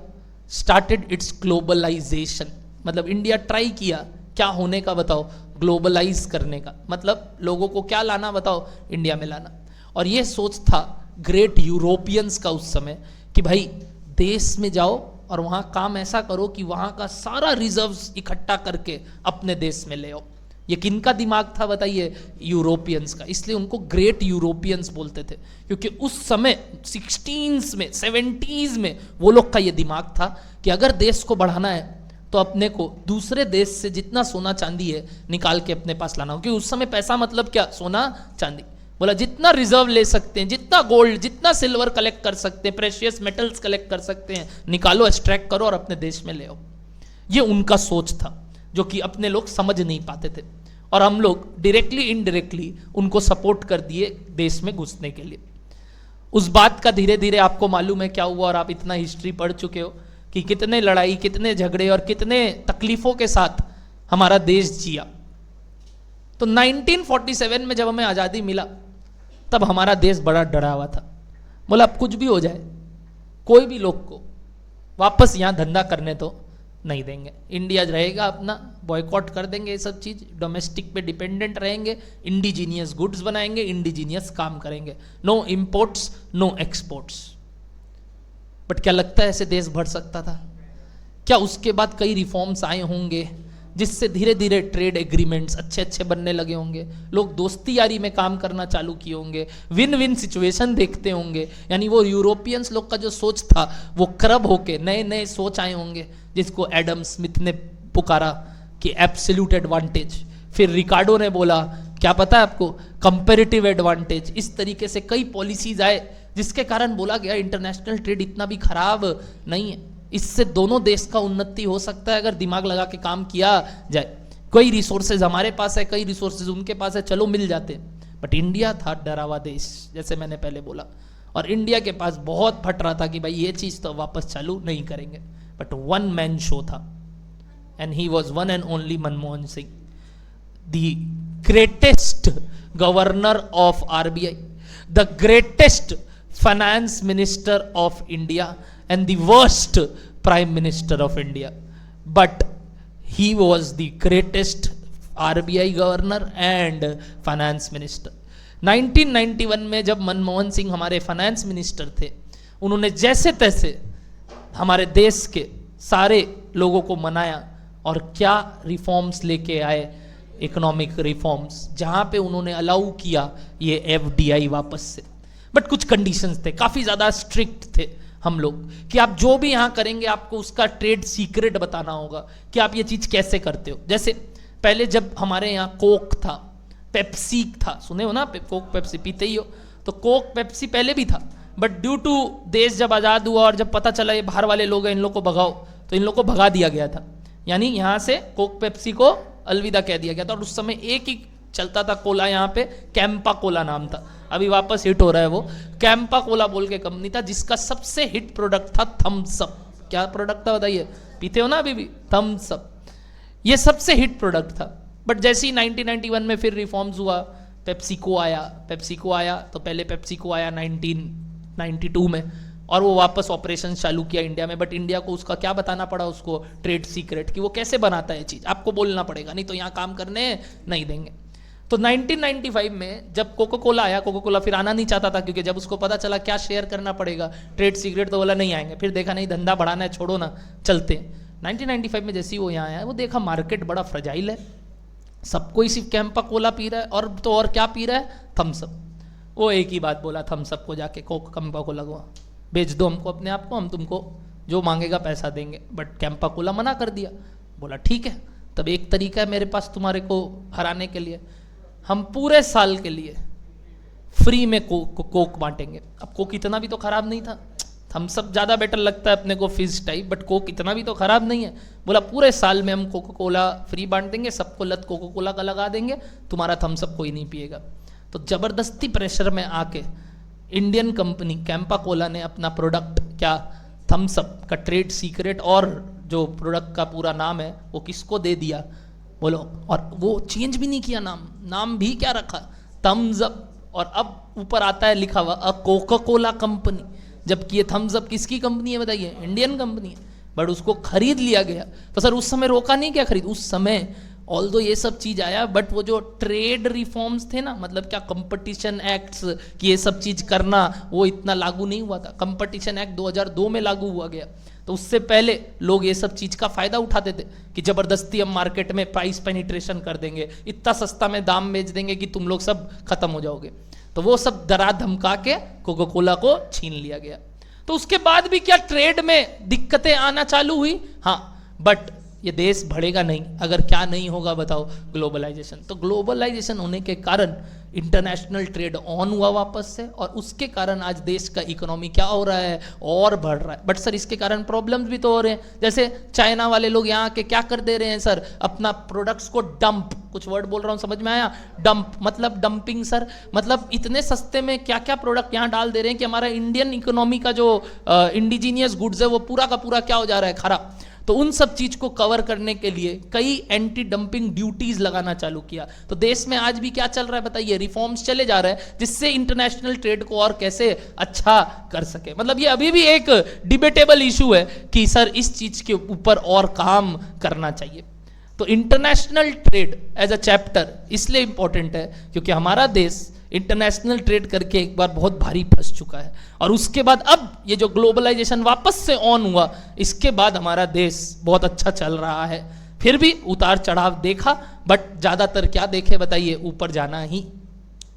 started its globalization. मतलब इंडिया ट्राई किया क्या होने का बताओ, ग्लोबलाइज करने का। मतलब लोगों को क्या लाना बताओ, इंडिया में लाना। और ये सोच था ग्रेट यूरोपियंस का उस समय कि भाई देश में जाओ और वहाँ काम ऐसा करो कि वहाँ का सारा रिजर्व्स इकट्ठा करके अपने देश में ले आओ। ये किनका दिमाग था बताइए? यूरोपियंस का। इसलिए उनको ग्रेट यूरोपियंस बोलते थे, क्योंकि उस समय 16s में 70s में वो लोग का ये दिमाग था कि अगर देश को बढ़ाना है तो अपने को दूसरे देश से जितना सोना चांदी है निकाल के अपने पास लाना हो। क्योंकि उस समय पैसा मतलब क्या, सोना चांदी। बोला जितना रिजर्व ले सकते हैं, जितना गोल्ड जितना सिल्वर कलेक्ट कर सकते हैं, प्रेशियस मेटल्स कलेक्ट कर सकते हैं, निकालो, एक्सट्रैक्ट करो और अपने देश में ले आओ। ये उनका सोच था जो कि अपने लोग समझ नहीं पाते थे, और हम लोग डायरेक्टली इनडायरेक्टली उनको सपोर्ट कर दिए देश में घुसने के लिए। उस बात का धीरे धीरे आपको मालूम है क्या हुआ, और आप इतना हिस्ट्री पढ़ चुके हो कि कितने लड़ाई, कितने झगड़े और कितने तकलीफों के साथ हमारा देश जिया। तो 1947 में जब हमें आज़ादी मिला तब हमारा देश बड़ा डरा हुआ था। बोला अब कुछ भी हो जाए, कोई भी लोग को वापस यहाँ धंधा करने तो नहीं देंगे। इंडिया रहेगा अपना, बॉयकॉट कर देंगे ये सब चीज़, डोमेस्टिक पे डिपेंडेंट रहेंगे, इंडिजीनियस गुड्स बनाएंगे, इंडिजीनियस काम करेंगे, no imports no exports. But क्या लगता है ऐसे देश बढ़ सकता था क्या? उसके बाद कई रिफॉर्म्स आए होंगे जिससे धीरे धीरे ट्रेड एग्रीमेंट्स अच्छे अच्छे बनने लगे होंगे, लोग दोस्ती यारी में काम करना चालू किए होंगे, विन विन सिचुएशन देखते होंगे। यानी वो यूरोपियंस लोग का जो सोच था वो करब होके नए नए सोच आए होंगे, जिसको एडम स्मिथ ने पुकारा कि एब्सोल्यूट एडवांटेज। फिर रिकार्डो ने बोला क्या पता है आपको, कंपेरेटिव एडवांटेज। इस तरीके से कई पॉलिसीज आए जिसके कारण बोला गया इंटरनेशनल ट्रेड इतना भी खराब नहीं है, इससे दोनों देश का उन्नति हो सकता है अगर दिमाग लगा के काम किया जाए। कई रिसोर्सेज हमारे पास है, कई रिसोर्सेज उनके पास है, चलो मिल जाते। बट इंडिया था डरावा देश, जैसे मैंने पहले बोला, और इंडिया के पास बहुत फट रहा था कि भाई ये चीज तो वापस चालू नहीं करेंगे। बट वन मैन शो था, and he was one and only Manmohan Singh, the greatest governor of RBI, the greatest finance minister of India and the worst prime minister of India, but he was the greatest RBI governor and finance minister. 1991 में जब मनमोहन सिंह हमारे finance minister थे, उन्होंने जैसे तैसे हमारे देश के सारे लोगों को मनाया और क्या रिफॉर्म्स लेके आए, इकोनॉमिक रिफॉर्म्स, जहां पे उन्होंने अलाउ किया ये FDI वापस से। बट कुछ कंडीशंस थे, काफी ज्यादा स्ट्रिक्ट थे हम लोग, कि आप जो भी यहां करेंगे आपको उसका ट्रेड सीक्रेट बताना होगा कि आप ये चीज कैसे करते हो। जैसे पहले जब हमारे यहाँ कोक था, पेप्सी था, सुने हो ना, कोक पेप्सी पीते ही हो, तो कोक पेप्सी पहले भी था, बट ड्यू टू देश जब आजाद हुआ और जब पता चला ये बाहर वाले लोग हैं, इन लोग को भगाओ, तो इन लोग को भगा दिया गया था। यानी यहां से कोक पेप्सी को अलविदा कह दिया गया था। और उस समय एक ही चलता था कोला, यहाँ पे कैंपा कोला नाम था, अभी वापस हिट हो रहा है वो। कैंपा कोला बोल के कंपनी था जिसका सबसे हिट प्रोडक्ट था थम्स अप। क्या प्रोडक्ट था बताइए, पीते हो ना अभी भी, थम्स अप, ये सबसे हिट प्रोडक्ट था। बट जैसे ही 1991 में फिर रिफॉर्म्स हुआ, पेप्सिको आया तो पहले पेप्सिको आया 1992 में, और वो वापस ऑपरेशन चालू किया इंडिया में। बट इंडिया को उसका क्या बताना पड़ा, उसको ट्रेड सीक्रेट, कि वो कैसे बनाता है चीज, आपको बोलना पड़ेगा, नहीं तो यहाँ काम करने नहीं देंगे। तो 1995 में जब कोको कोला आया, कोको कोला फिर आना नहीं चाहता था, क्योंकि जब उसको पता चला क्या शेयर करना पड़ेगा ट्रेड सीक्रेट, तो बोला नहीं आएंगे। फिर देखा नहीं धंधा बढ़ाना है, छोड़ो ना, चलते हैं। 1995 में जैसे ही वो यहाँ आया, वो देखा मार्केट बड़ा फ्रजाइल है, सब कोई सिर्फ कैंपा कोला पी रहा है, और तो और क्या पी रहा है, थम्स अप। वो एक ही बात बोला थम्स अप को जाके, कोक कैंपा कोला को बेच दो हमको अपने आप को, हम तुमको जो मांगेगा पैसा देंगे। बट कैंपा कोला मना कर दिया, बोला ठीक है, तब एक तरीका है मेरे पास तुम्हारे को हराने के लिए, हम पूरे साल के लिए फ्री में कोक बांटेंगे। अब कोक इतना भी तो खराब नहीं था, थम्स अप ज़्यादा बेटर लगता है अपने को फिज टाइप, बट कोक इतना भी तो खराब नहीं है। बोला पूरे साल में हम कोको कोला फ्री बांट देंगे, सबको लत कोको कोला का लगा देंगे, तुम्हारा थम्स अप कोई नहीं पिएगा। तो ज़बरदस्ती प्रेशर में आके इंडियन कंपनी कैंपा कोला ने अपना प्रोडक्ट क्या, थम्स अप का ट्रेड सीक्रेट और जो प्रोडक्ट का पूरा नाम है वो किसको दे दिया, बोलो। और वो चेंज भी नहीं किया, नाम भी क्या रखा, थम्स अप। और अब ऊपर आता है लिखा हुआ अ कोका कोला कंपनी, जबकि ये थम्स अप किसकी कंपनी है बताइए, इंडियन कंपनी है। बट उसको खरीद लिया गया। तो सर उस समय रोका नहीं क्या खरीद, उस समय ऑल्दो ये सब चीज आया, बट वो जो ट्रेड रिफॉर्म्स थे ना, मतलब क्या कंपटीशन एक्ट्स कि ये सब चीज करना, वो इतना लागू नहीं हुआ था। कंपटीशन एक्ट 2002 में लागू हुआ गया, तो उससे पहले लोग ये सब चीज का फायदा उठाते थे कि जबरदस्ती हम मार्केट में प्राइस पेनिट्रेशन कर देंगे, इतना सस्ता में दाम बेच देंगे कि तुम लोग सब खत्म हो जाओगे। तो वो सब डरा धमका के कोको कोला को छीन लिया गया। तो उसके बाद भी क्या ट्रेड में दिक्कतें आना चालू हुई, हाँ, बट ये देश बढ़ेगा नहीं अगर क्या नहीं होगा बताओ, ग्लोबलाइजेशन। तो ग्लोबलाइजेशन होने के कारण इंटरनेशनल ट्रेड ऑन हुआ वापस से, और उसके कारण आज देश का इकोनॉमी क्या हो रहा है, और बढ़ रहा है। बट सर इसके कारण प्रॉब्लम्स भी तो हो रहे हैं, जैसे चाइना वाले लोग यहाँ के क्या कर दे रहे हैं सर, अपना प्रोडक्ट्स को डंप, कुछ वर्ड बोल रहा हूँ समझ में आया, डंप मतलब डंपिंग सर, मतलब इतने सस्ते में क्या क्या प्रोडक्ट यहाँ डाल दे रहे हैं कि हमारा इंडियन इकोनॉमी का जो इंडिजीनियस गुड्स है वो पूरा का पूरा क्या हो जा रहा है, खराब। तो उन सब चीज को कवर करने के लिए कई एंटी डंपिंग ड्यूटीज लगाना चालू किया। तो देश में आज भी क्या चल रहा है बताइए, रिफॉर्म्स चले जा रहे हैं जिससे इंटरनेशनल ट्रेड को और कैसे अच्छा कर सके। मतलब ये अभी भी एक डिबेटेबल इशू है कि सर इस चीज के ऊपर और काम करना चाहिए। तो international trade as a chapter इसलिए इंपॉर्टेंट है क्योंकि हमारा देश इंटरनेशनल ट्रेड करके एक बार बहुत भारी फंस चुका है, और उसके बाद अब ये जो ग्लोबलाइजेशन वापस से ऑन हुआ, इसके बाद हमारा देश बहुत अच्छा चल रहा है। फिर भी उतार चढ़ाव देखा, बट ज्यादातर क्या देखे बताइए, ऊपर जाना ही।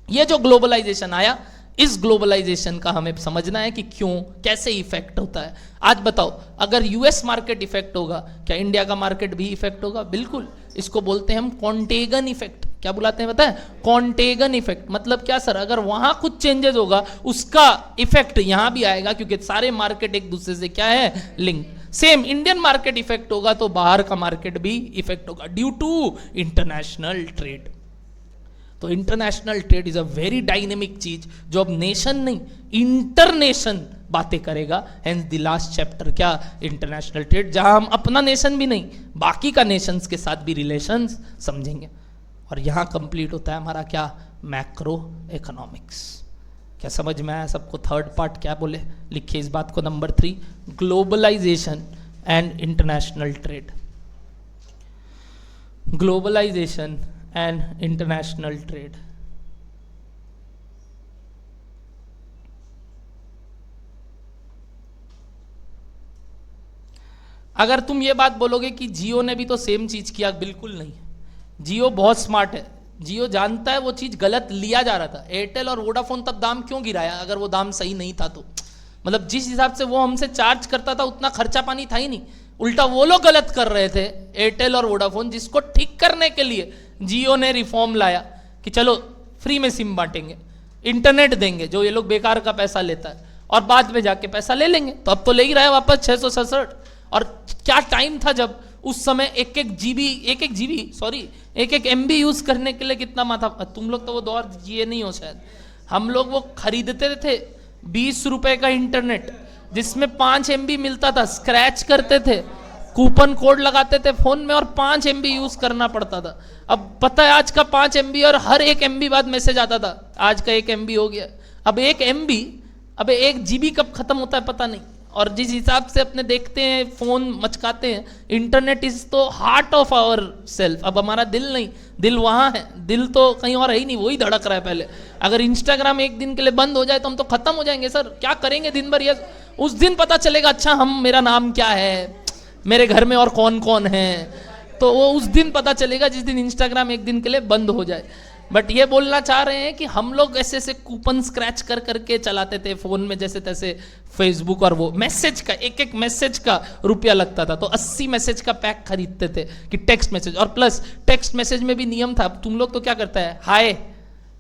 ये जो ग्लोबलाइजेशन आया, इस ग्लोबलाइजेशन का हमें समझना है कि क्यों, कैसे इफेक्ट होता है। आज बताओ, अगर यूएस मार्केट इफेक्ट होगा, क्या इंडिया का मार्केट भी इफेक्ट होगा? बिल्कुल। इसको बोलते हैं हम कॉन्टेगन इफेक्ट। क्या बुलाते हैं पता है? कॉन्टेगन इफेक्ट। मतलब क्या सर? अगर वहां कुछ चेंजेस होगा उसका इफेक्ट यहां भी आएगा, क्योंकि सारे मार्केट एक दूसरे से क्या है? Link. Same Indian market effect होगा तो बाहर का मार्केट भी इफेक्ट होगा ड्यू टू इंटरनेशनल ट्रेड। तो international trade is a very dynamic चीज जो अब नेशन नहीं इंटरनेशन बातें करेगा। हेंस द लास्ट चैप्टर क्या? इंटरनेशनल ट्रेड, जहां हम अपना नेशन भी नहीं बाकी का नेशंस के साथ भी रिलेशंस समझेंगे। और यहां कंप्लीट होता है हमारा क्या? Macro economics. क्या समझ में आया सबको? थर्ड पार्ट क्या बोले? लिखिए इस बात को, number 3, globalization and international trade. Globalization and international trade. अगर तुम ये बात बोलोगे कि जियो ने भी तो सेम चीज किया, बिल्कुल नहीं। जियो बहुत स्मार्ट है, जियो जानता है वो चीज गलत लिया जा रहा था। एयरटेल और वोडाफोन तब दाम क्यों गिराया? अगर वो दाम सही नहीं था तो, मतलब जिस हिसाब से वो हमसे चार्ज करता था उतना खर्चा पानी था ही नहीं, उल्टा वो लोग गलत कर रहे थे एयरटेल और वोडाफोन, जिसको ठीक करने के लिए जियो ने रिफॉर्म लाया कि चलो फ्री में सिम बांटेंगे, इंटरनेट देंगे जो ये लोग बेकार का पैसा लेता है, और बाद में जाके पैसा ले लेंगे। तो अब तो ले ही रहा है वापस 667। और क्या टाइम था जब उस समय एक एक MB यूज करने के लिए कितना माथा। तुम लोग तो वो दौर जिए नहीं हो शायद। हम लोग वो खरीदते थे 20 रुपए का इंटरनेट जिसमें 5 MB मिलता था, स्क्रैच करते थे, कूपन कोड लगाते थे फोन में और 5 MB यूज करना पड़ता था। अब पता है आज का 5 MB और हर 1 MB बाद मैसेज आता था, आज का 1 MB हो गया। अब 1 MB, अब 1 GB कब खत्म होता है पता नहीं। और जिस हिसाब से अपने देखते हैं फोन मचकाते हैं, इंटरनेट इज तो हार्ट ऑफ आवर सेल्फ। अब हमारा दिल नहीं, दिल वहां है, दिल तो कहीं और है ही नहीं, वही धड़क रहा है पहले। अगर इंस्टाग्राम एक दिन के लिए बंद हो जाए तो हम तो खत्म हो जाएंगे सर। क्या करेंगे दिन भर? ये उस दिन पता चलेगा अच्छा हम, मेरा नाम क्या है, मेरे घर में और कौन कौन है, तो वो उस दिन पता चलेगा जिस दिन इंस्टाग्राम एक दिन के लिए बंद हो जाए। बट ये बोलना चाह रहे हैं कि हम लोग ऐसे ऐसे कूपन स्क्रैच कर करके चलाते थे फोन में, जैसे तैसे फेसबुक, और वो मैसेज का एक मैसेज का रुपया लगता था, तो 80 मैसेज का पैक खरीदते थे कि टेक्स्ट मैसेज। और प्लस टेक्स्ट मैसेज में भी नियम था, तुम लोग तो क्या करता है, हाय,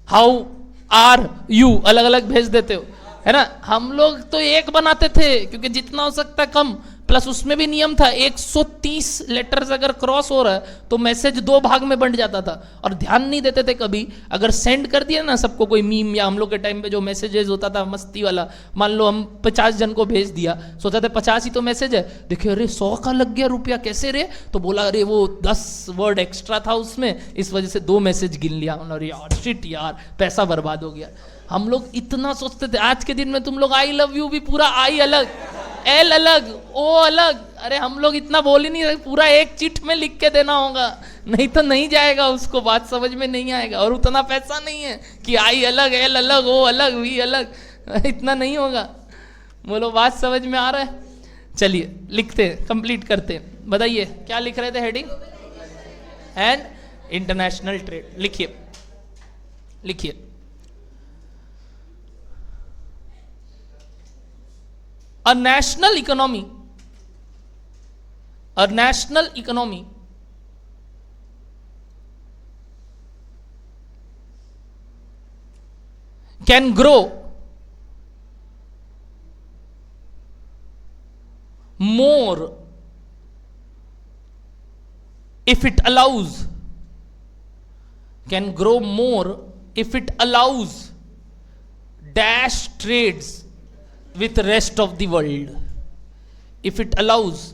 हाउ आर यू अलग अलग भेज देते हो, है ना। हम लोग तो एक बनाते थे क्योंकि जितना हो सकता है कम। प्लस उसमें भी नियम था 130 लेटर्स अगर क्रॉस हो रहा है तो मैसेज 2 भाग में बंट जाता था। और ध्यान नहीं देते थे कभी, अगर सेंड कर दिया ना सबको कोई मीम, या हम लोग के टाइम पे जो मैसेजेस होता था मस्ती वाला, मान लो हम 50 जन को भेज दिया, सोचा था 50 ही तो मैसेज है, देखे अरे 100 का लग गया रुपया, कैसे रे? तो बोला अरे वो 10 वर्ड एक्स्ट्रा था उसमें, इस वजह से 2 मैसेज गिन लिया। और यार शिट यार, पैसा बर्बाद हो गया। हम लोग इतना सोचते थे। आज के दिन में तुम लोग आई लव यू भी पूरा आई अलग, एल अलग, ओ अलग, अरे हम लोग इतना बोल ही नहीं रहे, पूरा एक चिट में लिख के देना होगा, नहीं तो नहीं जाएगा, उसको बात समझ में नहीं आएगा। और उतना पैसा नहीं है कि आई अलग, एल अलग, ओ अलग, वी अलग, इतना नहीं होगा। बोलो बात समझ में आ रहा है? चलिए लिखते हैं, कंप्लीट करते हैं। बताइए क्या लिख रहे थे? Heading and international trade. लिखिए लिखिए। A national economy can grow more if it allows, dash trades with rest of the world. If it allows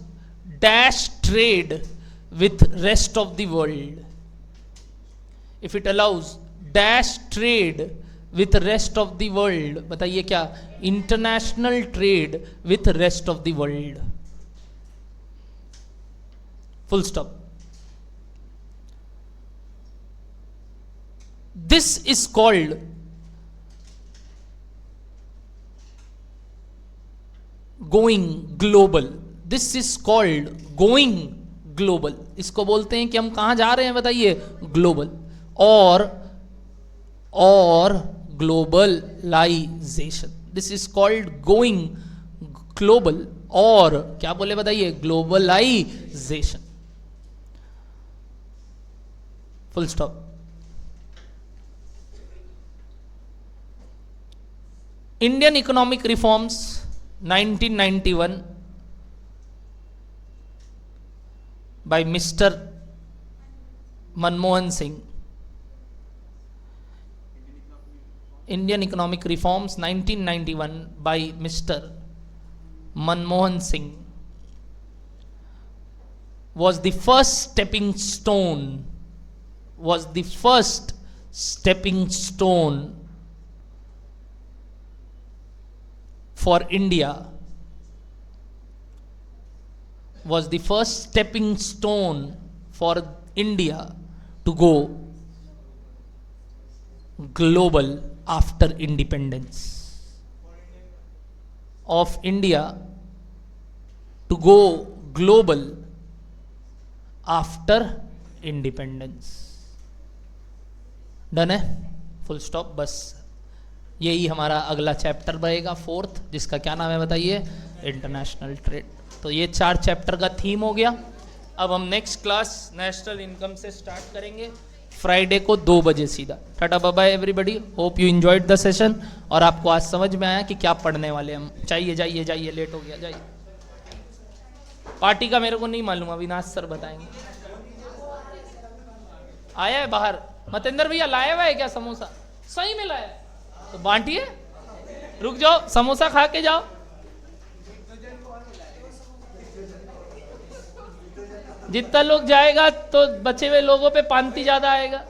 dash trade with rest of the world. If it allows dash trade with rest of the world. बताइए क्या? International trade with rest of the world. Full stop. This is called going global. This is called going global. इसको बोलते हैं कि हम कहां जा रहे हैं बताइए? ग्लोबल। और globalization, this is called going global, और क्या बोले बताइए? Globalization. Full stop. Indian economic reforms 1991 by Mr. Manmohan Singh. Indian economic reforms 1991 by Mr. Manmohan Singh was the first stepping stone for India, was the first stepping stone for India to go global after independence. Of India to go global after independence. Done है, full stop, बस यही हमारा अगला chapter रहेगा, fourth, जिसका क्या नाम है बताइए, इंटरनेशनल ट्रेड। तो ये 4 चैप्टर का थीम हो गया। अब हम नेक्स्ट क्लास नेशनल इनकम से स्टार्ट करेंगे फ्राइडे को 2 बजे सीधा। Tata bye bye everybody, hope you enjoyed the session. और आपको आज समझ में आया कि क्या पढ़ने वाले हम। चाहिए जाइए जाइए, लेट हो गया, जाइए। पार्टी का मेरे को नहीं मालूम, अविनाश सर बताएंगे। आया है बाहर, मतेंद्र भैया लाया हुआ है क्या समोसा? सही में लाया तो बांटिए, रुक जाओ, समोसा खा के जाओ। जितना लोग जाएगा तो बचे हुए लोगों पे पांति ज्यादा आएगा।